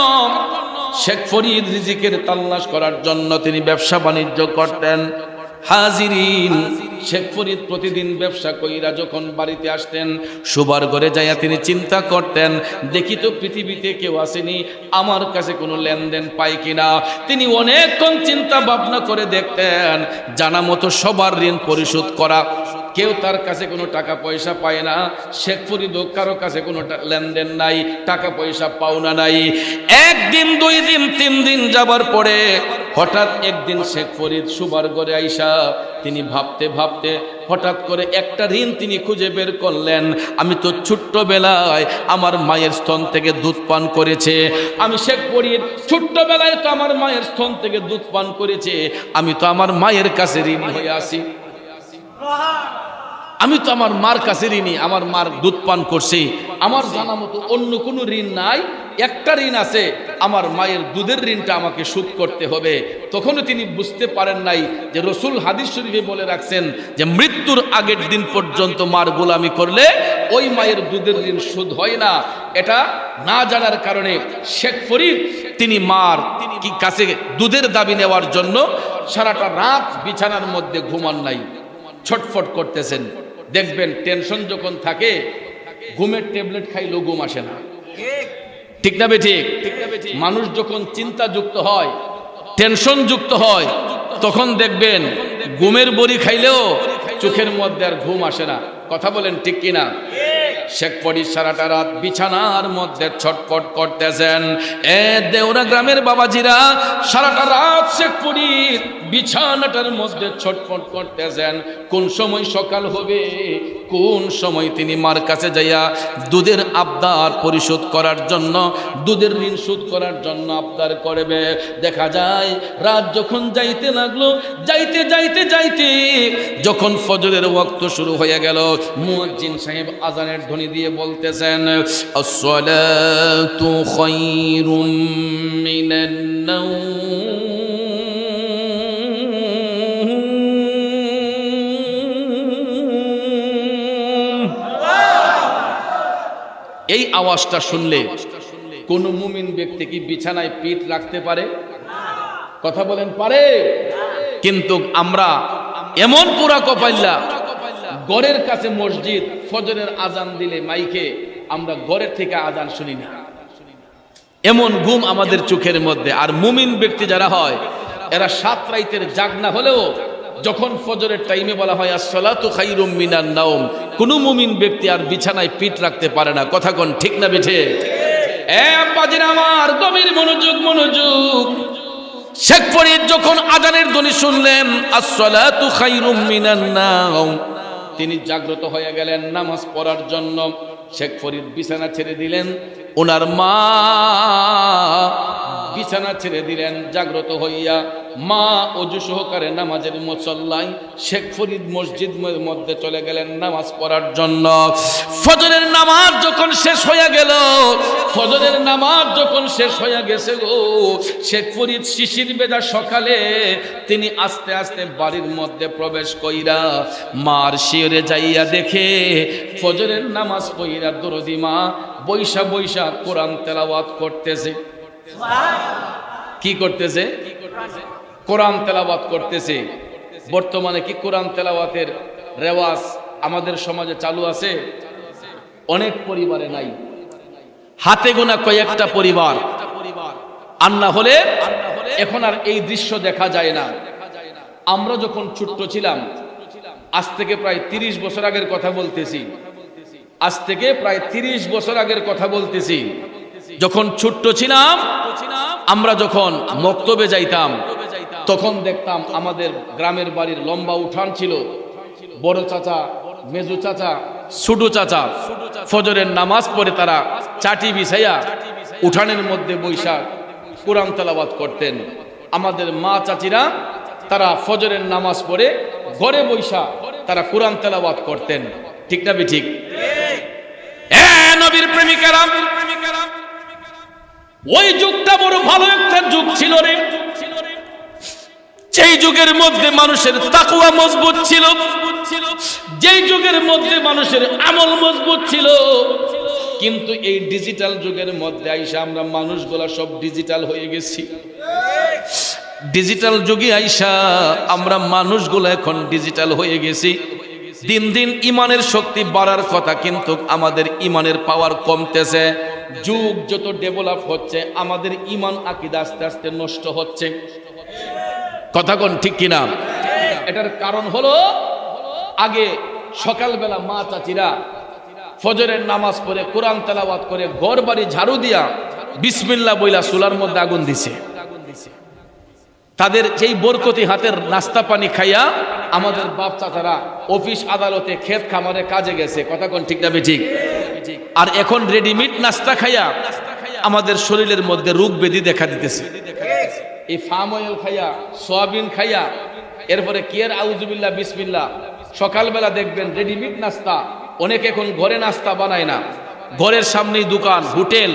শেখ ফরিদ রিজিকের তালাশ করার জন্য তিনি ব্যবসা বাণিজ্য করতেন। হাজিরিন, শেখ ফরিদ প্রতিদিন ব্যবসা কইরা যখন বাড়িতে আসতেন, শোবার ঘরে যাইয়া তিনি চিন্তা করতেন, দেখি তো পৃথিবীতে কেউ আসেনি, আমার কাছে কোনো লেনদেন পাই কিনা। তিনি অনেকক্ষণ চিন্তা ভাবনা করে দেখতেন, জানা মতো সবার ঋণ পরিশোধ করা, কেউ তার কাছে কোনো টাকা পয়সা পায় না। শেখ ফরিদও কারো কাছে কোনো লেনদেন নাই, টাকা পয়সা পাওনা নাই। একদিন, 2 দিন, 3 দিন যাবার পরে হঠাৎ একদিন শেখ ফরিদ সুবার ঘরে আইসা তিনি ভাবতে ভাবতে হঠাৎ করে একটা ঋণ তিনি খুঁজে বের করলেন। আমি তো ছোট্টবেলায় আমার মায়ের স্তন থেকে দুধ পান করেছে, আমি শেখ ফরিদ ছোট্টবেলায় তো আমার মায়ের স্তন থেকে দুধ পান করেছে, আমি তো আমার মায়ের কাছে ঋণী হয়ে আসি, আমি তো আমার মার কাছে ঋণী, আমার মার দুধ পান করছি, আমার জানা মতো অন্য কোনো ঋণ নাই। একটা ঋণ আছে, আমার মায়ের দুধের ঋণটা আমাকে শোধ করতে হবে। তখনও তিনি বুঝতে পারেন নাই যে রসুল হাদিস শরীফে বলে রাখছেন যে মৃত্যুর আগের দিন পর্যন্ত মার গোলামি করলে ওই মায়ের দুধের ঋণ শোধ হয় না। এটা না জানার কারণে শেখ ফরিদ তিনি মার কাছে দুধের দাবি নেওয়ার জন্য সারাটা রাত বিছানার মধ্যে ঘুমান নাই, ছটফট করতেছেন। দেখবেন টেনশন যখন থাকে ঘুমের ট্যাবলেট খাইলেও ঘুম আসে না, ঠিক না বেঠিক? মানুষ যখন চিন্তাযুক্ত হয়, টেনশন যুক্ত হয়, তখন দেখবেন ঘুমের বড়ি খাইলেও চোখের মধ্যে আর ঘুম আসে না। কথা বলেন ঠিক কিনা? শেখ ফরিদ সারাটা রাত বিছানার মধ্যে ছটফট করতেছেন। দেওরা গ্রামের বাবাজিরা, সারাটা রাত শেখ ফরিদ বিছানাটার মধ্যে ছটফট করতেছেন। কোন সময় সকাল হবে, কোন সময় তিনি মার কাছে যাইয়া দুধের আবদার পরিশোধ করার জন্য, দুধের ঋণ শোধ করার জন্য আবদার করবে। দেখা যায় রাত যখন যাইতে লাগলো, যাইতে যাইতে যাইতে যখন ফজরের ওয়াক্ত শুরু হয়ে গেল, মুয়াজ্জিন সাহেব আজানের ধ্বনি দিয়ে বলতেছেন, আসসালাতু খায়রুম মিনান নাওম। এই আওয়াজটা শুনলে কোন মুমিন ব্যক্তি কি বিছানায় পিঠ রাখতে পারে? কথা বলেন, পারে? কিন্তু আমরা এমন পুরা কপাইল্লা, ঘরের কাছে মসজিদ, ফজরের আজান দিলে মাইকে আমরা ঘরের থেকে আজান শুনি না, এমন ঘুম আমাদের চোখের মধ্যে। আর মুমিন ব্যক্তি যারা হয়, এরা সাত রাইতের জাগ না হলেও যখন ফজরের টাইমে বলা হয় আসসালাতু খায়রুম মিনান নাওম, কোন মুমিন ব্যক্তি আর বিছানায় পিঠ রাখতে পারে না। কথা কোন ঠিক না বেঠে? আব্বাজির আমার, গভীর মনোযোগ, মনোযোগ। শেখ ফরিদ যখন আজানের ধ্বনি শুনলেন আসসালাতু খায়রুম মিনান নাওম, তিনি জাগ্রত হয়ে গেলেন নামাজ পড়ার জন্য। শেখ ফরিদ বিছানা ছেড়ে দিলেন, ওনার মা বিছানা ছেড়ে দিলেন জাগ্রত হইয়া। মা অজু সহকারে নামাজের মুসল্লায়, শেখ ফরিদ মসজিদ মধ্যে চলে গেলেন নামাজ পড়ার জন্য। ফজরের নামাজ যখন শেষ হয়ে গেল, ফজরের নামাজ যখন শেষ হয়ে গেছে গো, শেখ ফরিদ শিশির ভেজা সকালে তিনি আস্তে আস্তে বাড়ির মধ্যে প্রবেশ কইরা মার শিয়রে যাইয়া দেখে ফজরের নামাজ পড়িরা দরদি মা বৈশা বৈশা কোরআন তেলাওয়াত করতেছে। কি করতেছে? কোরআন তেলাওয়াত করতেছে। বর্তমানে কি কোরআন তেলাওয়াতের রেওয়াজ আমাদের সমাজে চালু আছে? অনেক পরিবারে নাই, হাতে গোনা কয়েকটা পরিবার। আর না হলে এখন আর এই দৃশ্য দেখা যায় না। আমরা যখন ছোট্ট ছিলাম, আজ থেকে প্রায় 30 বছর আগের কথা বলতেছি, আজ থেকে প্রায় 30 বছর আগের কথা বলতেছি, যখন ছোট্ট ছিলাম, আমরা যখন মক্তবে যাইতাম, তখন দেখতাম আমাদের গ্রামের বাড়ির লম্বা উঠান ছিল। বড় চাচা, মেজু চাচা, ছোট চাচা ফজরের নামাজ পড়ে তারা চাটি বিছাইয়া উঠানের মধ্যে বৈশা কোরআন তেলাওয়াত করতেন। আমাদের মা চাচিরা তারা ফজরের নামাজ পড়ে ঘরে বৈশা তারা কোরআন তেলাওয়াত করতেন। ঠিক না ঠিক? নবীর প্রেমিকেরা, ওই যুগটা বড় ভালো একটা যুগ ছিল রে। যেই যুগের মধ্যে মানুষের তাকওয়া মজবুত ছিল, যেই যুগের মধ্যে মানুষের আমল মজবুত ছিল। কিন্তু এই ডিজিটাল যুগের মধ্যে আইসা আমরা মানুষগুলা সব ডিজিটাল হয়ে গেছি। ডিজিটাল যুগে আইসা আমরা মানুষগুলা এখন ডিজিটাল হয়ে গেছি। দিন দিন ইমানের শক্তি বাড়ার কথা, কিন্তু আমাদের ইমানের পাওয়ার কমতেছে। যুগ যত ডেভেলপ হচ্ছে, আমাদের ইমান আকীদা আস্তে আস্তে নষ্ট হচ্ছে। কথা কোন ঠিক কিনা? এটার কারণ হলো, আগে সকালবেলা মা চাচিরা ফজরের নামাজ পড়ে কোরআন তেলাওয়াত করে ঘর বাড়ি ঝাড়ু দিয়া বিসমিল্লাহ বইলা চুলার মধ্যে আগুন দিছে। তাদের যেই বরকতি হাতের নাস্তা পানি খাইয়া আমাদের বাপ চাচারা অফিস আদালতে ক্ষেত খামারে কাজে গেছে। কথা কোন ঠিক না ঠিক? আর এখন রেডিমেড নাস্তা খাইয়া আমাদের শরীরের মধ্যে রোগ ব্যাধি দেখা দিতেছে। এই ফার্ম অয়েল খাইয়া, সয়াবিন খাইয়া, এরপরে কিয়ার আউজুবিল্লাহ বিসমিল্লাহ। সকালবেলা দেখবেন রেডিমেড নাস্তা, অনেকে এখন ঘরে নাস্তা বানায় না, ঘরের সামনেই দোকান, হোটেল,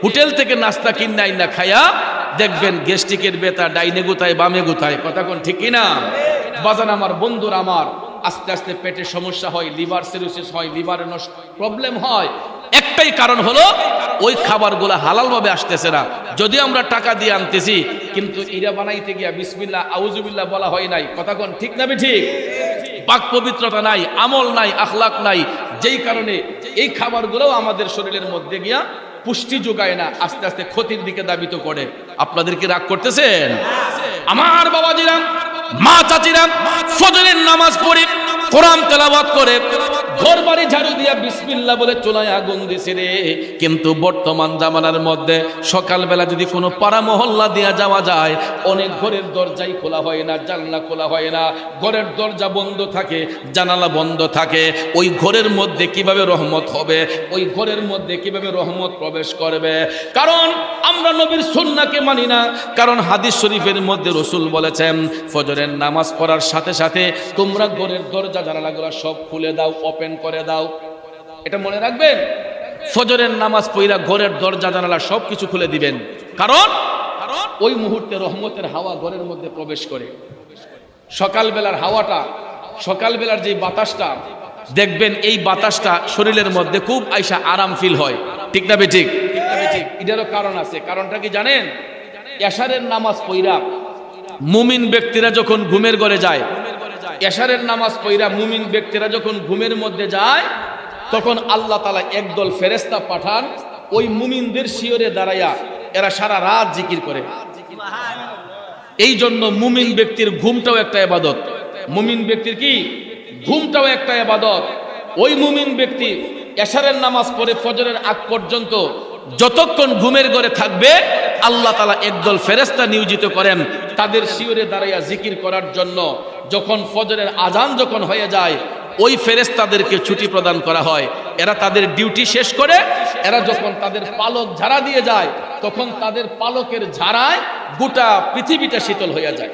হোটেল থেকে নাস্তা কিনাই না খায়া দেখবেন গ্যাস্ট্রিকের ব্যথা ডাইনে গুতায় বামে গুতায়, কথা কোন ঠিক কিনা? বাজান আমার, বন্ধুর আমার, আস্তে আস্তে পেটের সমস্যা হয়, লিভার সিরোসিস হয়, লিভারের প্রবলেম হয়। একটাই কারণ হলো ওই খাবারগুলো হালাল ভাবে আসতেছে না। যদি আমরা টাকা দিয়ে আনতেছি, কিন্তু ইরা বানাইতে গিয়া বিসমিল্লাহ আউযুবিল্লাহ বলা হয় নাই, কথা কোন ঠিক না ঠিক? পাক পবিত্রতা নাই, আমল নাই, আখলাক নাই, যেই কারণে এই খাবারগুলো আমাদের শরীরের মধ্যে গিয়া পুষ্টি যোগায় না, আস্তে আস্তে ক্ষতির দিকে ধাবিত করে। আপনাদের কি রাগ করতেছেন? আমার বাবাজিরা, মা চাচিরা, ফজরের নামাজ পড়ে কোরআন তেলাওয়াত করে ঘর বাড়ি ঝাড়ু দিয়া বিসমিল্লাহ বলে চুলায় আগুন দিছে রে। কিন্তু বর্তমান জামানার মধ্যে সকালবেলা যদি কোনো পাড়া মহল্লা দিয়া যাওয়া যায়, অনেক ঘরের দরজাই খোলা হয় না, জানলা খোলা হয় না, ঘরের দরজা বন্ধ থাকে, জানালা বন্ধ থাকে। ওই ঘরের মধ্যে কিভাবে রহমত হবে? ওই ঘরের মধ্যে কিভাবে রহমত প্রবেশ করবে? কারণ আমরা নবীর সুন্নাহকে মানি না। কারণ হাদিস শরীফের মধ্যে রাসূল বলেছেন, ফজরের নামাজ পড়ার সাথে সাথে তোমরা ঘরের দরজা জানালাগুলো সব খুলে দাও, ওপেন করে দাও। এটা মনে রাখবেন, ফজরের নামাজ পড়া ঘরের দরজা জানালা সবকিছু খুলে দিবেন। কারণ ওই মুহূর্তে রহমতের হাওয়া ঘরের মধ্যে প্রবেশ করে। সকালবেলার হাওয়াটা, সকালবেলার যে বাতাসটা দেখবেন, এই বাতাসটা শরীরের মধ্যে খুব আইসা আরাম ফিল হয়, ঠিক না বেঠিক? এটারও কারণ আছে। কারণটা কি জানেন? এশারের নামাজ পড়া মুমিন ব্যক্তিরা যখন ঘুমের ঘরে যায়, এশারের নামাজ পড়া মুমিন ব্যক্তিরা যখন ঘুমের মধ্যে যায়, তখন আল্লাহ তাআলা একদল ফেরেশতা পাঠান, ওই মুমিনদের শিয়রে দাঁড়াইয়া এরা সারা রাত জিকির করে। এই জন্য মুমিন ব্যক্তির ঘুমটাও একটা ইবাদত। মুমিন ব্যক্তির কি? ঘুমটাও একটা ইবাদত। ওই মুমিন ব্যক্তি এশারের নামাজ পড়ে ফজরের আগ পর্যন্ত যতক্ষণ ঘুমের ঘরে থাকবে, আল্লাহ তাআলা একদল ফেরেশতা নিয়োজিত করেন তাদের শিয়রে দাঁড়াইয়া জিকির করার জন্য। যখন ফজরের আজান যখন হয়ে যায়, ওই ফেরেশতাদেরকে ছুটি প্রদান করা হয়। এরা তাদের ডিউটি শেষ করে এরা যখন তাদের পালক ঝাড়া দিয়ে যায়, তখন তাদের পালকের ঝাড়ায় গোটা পৃথিবীটা শীতল হয়ে যায়।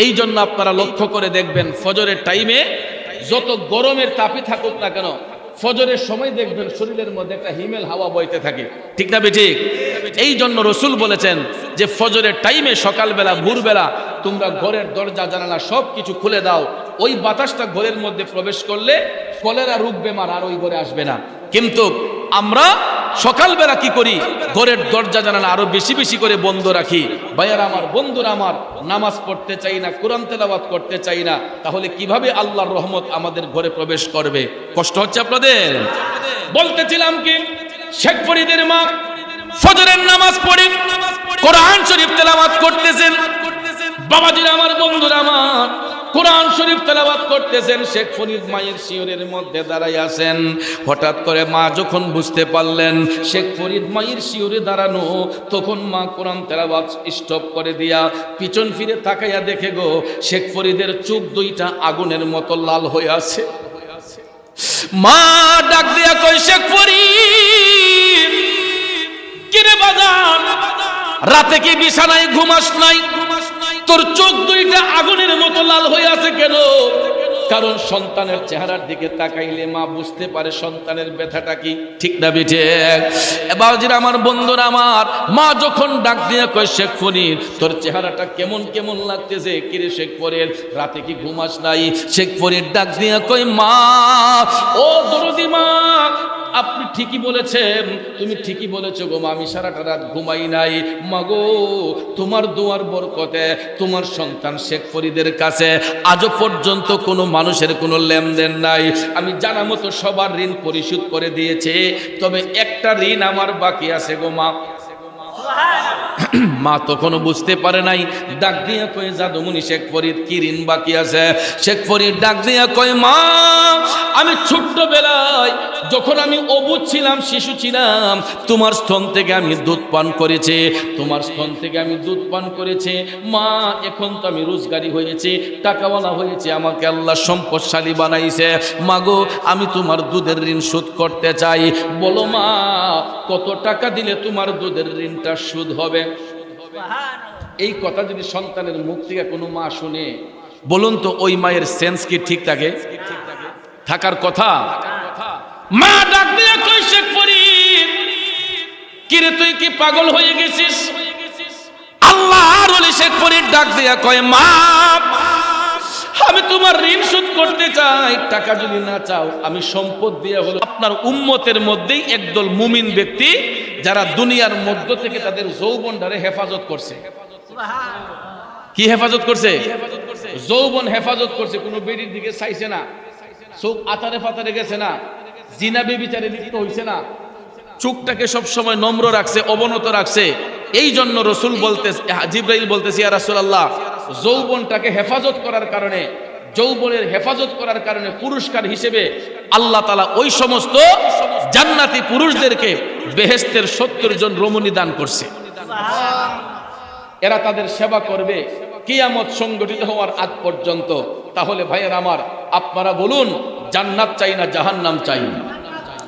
এই জন্য আপনারা লক্ষ্য করে দেখবেন, ফজরের টাইমে যত গরমের তাপই থাকুক না কেন, ফজরের সময় দেখবেন শরীরের মধ্যে একটা হিমেল হাওয়া বইতে থাকে, ঠিক না বেঠিক? এই জন্য রাসূল বলেছেন যে ফজরের টাইমে, সকালবেলা ভোরবেলা তোমরা ঘরের দরজা জানালা সব কিছু খুলে দাও। ওই বাতাসটা ঘরের মধ্যে প্রবেশ করলে কলেরা রোগ বেমার আর ওই ঘরে আসবে না। কিন্তু আমরা সকালবেলা কি করি? ঘরের দরজা জানালা আরো বেশি বেশি করে বন্ধ রাখি। ভাইয়ারা আমার, বন্ধুরা আমার, নামাজ পড়তে চাই না, কোরআন তেলাওয়াত করতে চাই না, তাহলে কিভাবে আল্লাহর রহমত আমাদের ঘরে প্রবেশ করবে? কষ্ট হচ্ছে আপনাদের? বলতেছিলাম কি, শেখ ফরিদের মা ফজরের নামাজ পড়ে কোরআন শরীফ তেলাওয়াত করতেছেন। বাবাজিরা আমার, বন্ধুরা আমার, কোরআন শরীফ তেলাওয়াত করতেছেন। শেখ ফরিদ মায়ের শিয়রের মধ্যে দাঁড়াই আছেন। হঠাৎ করে মা যখন বুঝতে পারলেন শেখ ফরিদ মায়ের শিয়রে দাঁড়ানো, তখন মা কোরআন তেলাওয়াত স্টপ করে দিয়া পিছন ফিরে তাকাইয়া দেখে গো, শেখ ফরিদের চোখ দুইটা আগুনের মতো লাল হয়ে আছে। মা ডাক দিয়া কয়, শেখ ফরিদ, কিরে বাজান, রাতে কি বিছানায় ঘুমাস নাই? তোর চোখ দুইটা আগুনের মতো লাল হয়ে আছে কেন? কারণ সন্তানের চেহারার দিকে তাকাইলে মা বুঝতে পারে সন্তানের ব্যথাটা কি, ঠিক না বেঠে? এবার আমার, বন্ধুরা আমার, মা যখন ডাক দিয়ে কয়, শেখ ফরিদ, তোর চেহারাটা কেমন কেমন লাগতেছে, কিরে শেখ ফরিদ, রাতে কি ঘুমাস নাই? শেখ ফরিদ ডাক দিয়ে কয়, মা, ও দরদি মা, আপনি ঠিকই বলেছেন, তুমি ঠিকই বলেছো গো মা, আমি সারাটা রাত ঘুমাই নাই। মাগো, তোমার দোয়ার বরকতে তোমার সন্তান শেখ ফরিদের কাছে আজও পর্যন্ত কোনো মানুষের কোনো লেনদেন নাই। আমি জানা মতো সবার ঋণ পরিশোধ করে দিয়েছে, তবে একটা ঋণ আমার বাকি আছে গো মা। মা তখনও বুঝতে পারে নাই। ডাক দিয়া কয়, জাদুমণি শেখ ফরিদ, কি ঋণ বাকি আছে? শেখ ফরিদ ডাক দিয়া কয়, মা, আমি ছোট্টবেলায় যখন আমি অবুঝ ছিলাম, শিশু ছিলাম, তোমার স্তন থেকে আমি দুধ পান করেছি, তোমার স্তন থেকে আমি দুধ পান করেছি। মা, এখন তো আমি রোজগারি হয়েছি, টাকাওয়ালা হয়েছে, আমাকে আল্লাহ সম্পদশালী বানাইছে। মাগো, আমি তোমার দুধের ঋণ শোধ করতে চাই। বলো মা, কত টাকা দিলে তোমার দুধের ঋণটা শোধ হবে? এই কথা যদি সন্তানের মুখ থেকে কোনো মা শুনে, বলুন তো ওই মায়ের সেন্স কি ঠিক থাকে? থাকার কথা। মা ডাক দিয়ে কই, শেখ ফরিদ, কিরে তুই কি পাগল হয়ে গেছিস? আল্লাহর ওলি শেখ ফরিদ ডাক দিয়া কয়, মা আমি তোমার ঋণ শোধ করতে চাই, টাকা যদি না চাও আমি সম্পদ দিয়ে হলো। আপনার উম্মতের মধ্যেই একদল মুমিন ব্যক্তি যারা দুনিয়ার মধ্য থেকে তাদের যৌবনটারে হেফাজত করছে। কি হেফাজত করছে? যৌবন হেফাজত করছে। কোনো বেড়ির দিকে চাইছে না, চোখ আতারে ফাতারে গেছে না, জিনা বেবিচারে লিপ্ত হইছে না, চোখটাকে সব সময় নম্র রাখছে, অবনত রাখছে। এই জন্য রসুল বলতে, জিব্রাইল বলতেছে, ইয়া রাসূলুল্লাহ, যৌবনটাকে হেফাজত করার কারণে, যৌবনের হেফাজত করার কারণে পুরস্কার হিসেবে আল্লাহ তাআলা ওই সমস্ত জান্নাতি পুরুষদেরকে বেহেশতের 70 জন রমণী দান করছে। এরা তাদের সেবা করবে কিয়ামত সংগঠিত হওয়ার আগ পর্যন্ত। তাহলে ভাইয়ের আমার, আপনারা বলুন, জান্নাত চাই না জাহান্নাম চাই?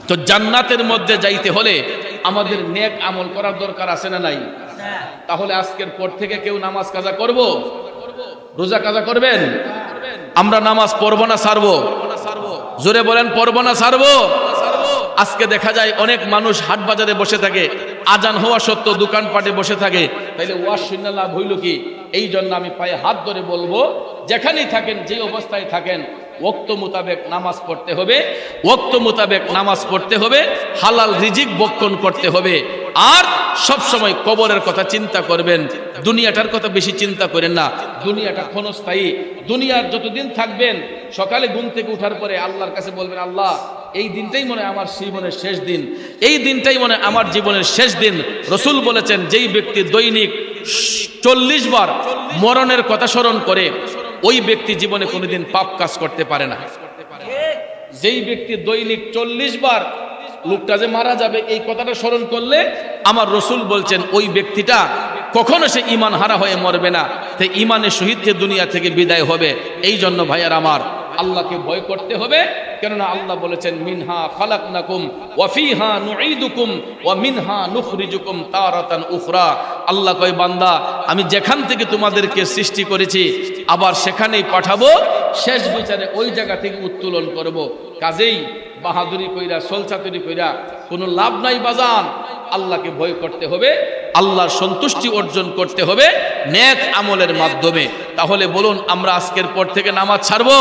তো জান্নাতের মধ্যে যাইতে হলে আমাদের নেক আমল করার দরকার আছে না নাই? তাহলে আজকের পর থেকে কেউ নামাজ কাজা করব, রোজা কাজা করবেন? আমরা নামাজ পড়বো না ছাড়বো? জোরে বলেন, পড়বো না ছাড়বো? আজকে দেখা যায় অনেক মানুষ হাট বাজারে বসে থাকে, আজান হওয়া সত্ত্বেও দোকানপাটে বসে থাকে। তাইলে ওয়াজ শুনে লাভ হইল কি? এই জন্য আমি পায়ে হাত ধরে বলবো, যেখানেই থাকেন, যে অবস্থায় থাকেন, ওয়াক্ত মোতাবেক নামাজ পড়তে হবে, ওয়াক্ত মোতাবেক নামাজ পড়তে হবে, হালাল রিজিক বক্ষণ করতে হবে। আর সব সময় কবরের কথা চিন্তা করবেন, দুনিয়াটার কথা বেশি চিন্তা করেন না। দুনিয়াটা ক্ষণস্থায়ী। দুনিয়ার যতদিন থাকবেন, সকালে ঘুম থেকে উঠার পরে আল্লাহর কাছে বলবেন, আল্লাহ এই দিনটাই মনে হয় আমার জীবনের শেষ দিন, এই দিনটাই মনে হয় আমার জীবনের শেষ দিন। রসুল বলেছেন, যেই ব্যক্তি দৈনিক 40 বার মরণের কথা স্মরণ করে, ওই ব্যক্তি জীবনে কোনোদিন পাপ কাজ করতে পারে না। যেই ব্যক্তি দৈনিক 40 বার লোকটা যে মারা যাবে এই কথাটা স্মরণ করলে, আমার রসুল বলছেন ওই ব্যক্তিটা কখনো সে ঈমান হারা হয়ে মরবে না, তাই ঈমানের সহিত দুনিয়া থেকে বিদায় হবে। এই জন্য ভাইয়ার আমার, আল্লাহকে ভয় করতে হবে। কেননা আল্লাহ বলেছেন, মিনহা খালাকনাকুম ওয়া ফিহা নুঈদুকুম ওয়া মিনহা নুখরিজুকুম তারাতান উখরা। আল্লাহ কয়, বান্দা আমি যেখান থেকে তোমাদেরকে সৃষ্টি করেছি আবার সেখানেই পাঠাবো, শেষ বিচারে ওই জায়গা থেকে উত্তোলন করব। কাজেই বাহাদুরি কইরা, সলচাতুরি কইরা কোনো লাভ নাই বাজান। আল্লাহকে ভয় করতে হবে, আল্লাহর সন্তুষ্টি অর্জন করতে হবে নেক আমলের মাধ্যমে। তাহলে বলুন, আমরা আজকের পর থেকে নামাজ ছাড়বো?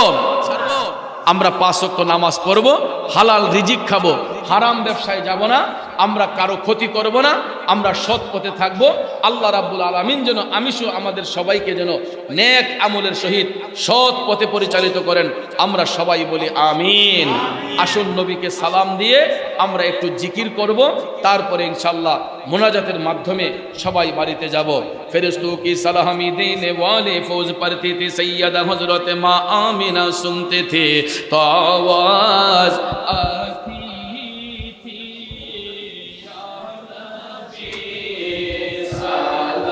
আমরা 5 ওয়াক্ত নামাজ পড়বো, হালাল রিজিক খাবো, হারাম ব্যবসায় যাব না, আমরা কারো ক্ষতি করব না, আমরা সৎ পথে থাকবো। আল্লাহ রাব্বুল আলামিন যেন আমিষও আমাদের সবাইকে যেন নেক আমলের সহিত সৎ পথে পরিচালিত করেন। আমরা সবাই বলি আমিন। আসুন নবীকে সালাম দিয়ে আমরা একটু জিকির করব, তারপরে ইনশাআল্লাহ মোনাজাতের মাধ্যমে সবাই বাড়িতে যাব। ফেরেশতোं की सलामी देने वाले फौज पढ़ते थे, सैयदा हजरत माँ आमिना सुनते थे, तो आवाज आती थी, या नबी सलाम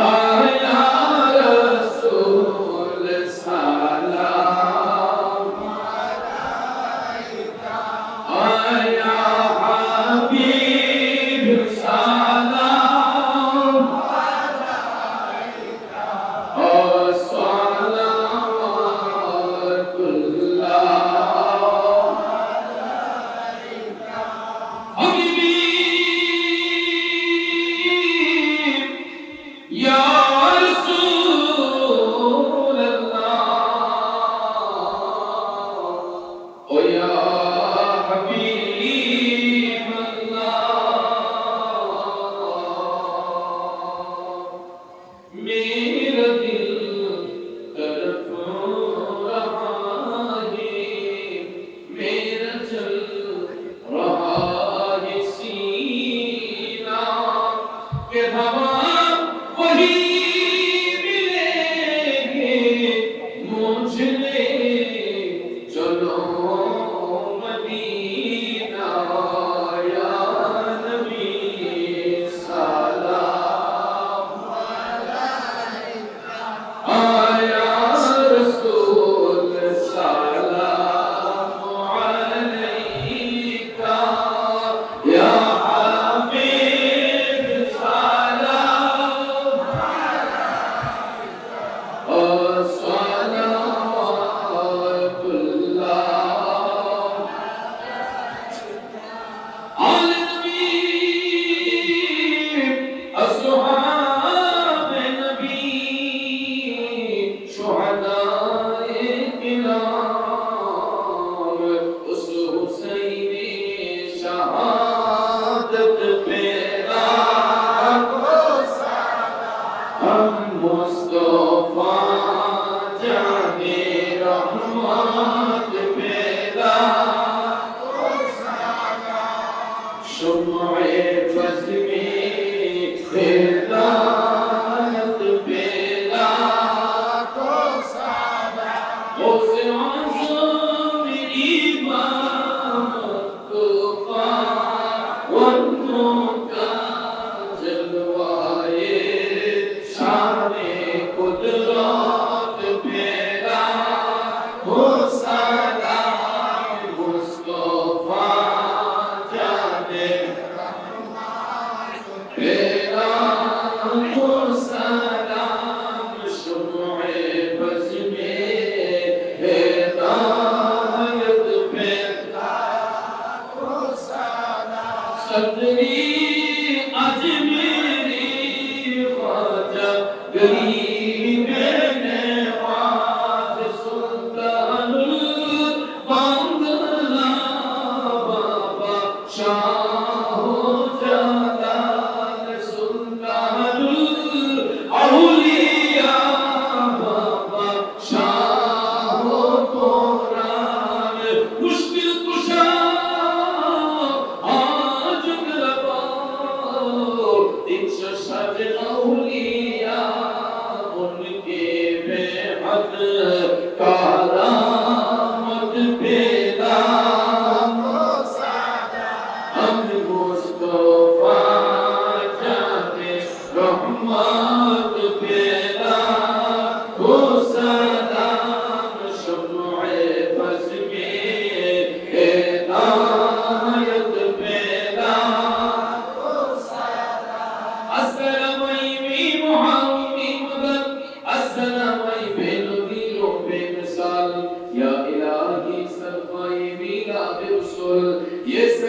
अलैका, या रसूल सलाम अलैका, या हबीब सलाम अलैका, ओ सलावतुल्लाह अलैका, हबीबी या रसूल अल्लाह, ओ या हबीब अल्लाह। मेरा दिल तड़प रहा है, मेरा चल रहा है सीना, के हवा वही मिलेंगे मुझे, चलो मदीना, या नबी सलाम अलैका, या रसूल सलाम अलैका, या हबीब सलाम अलैका, ओ सलावतुल्लाह Yes,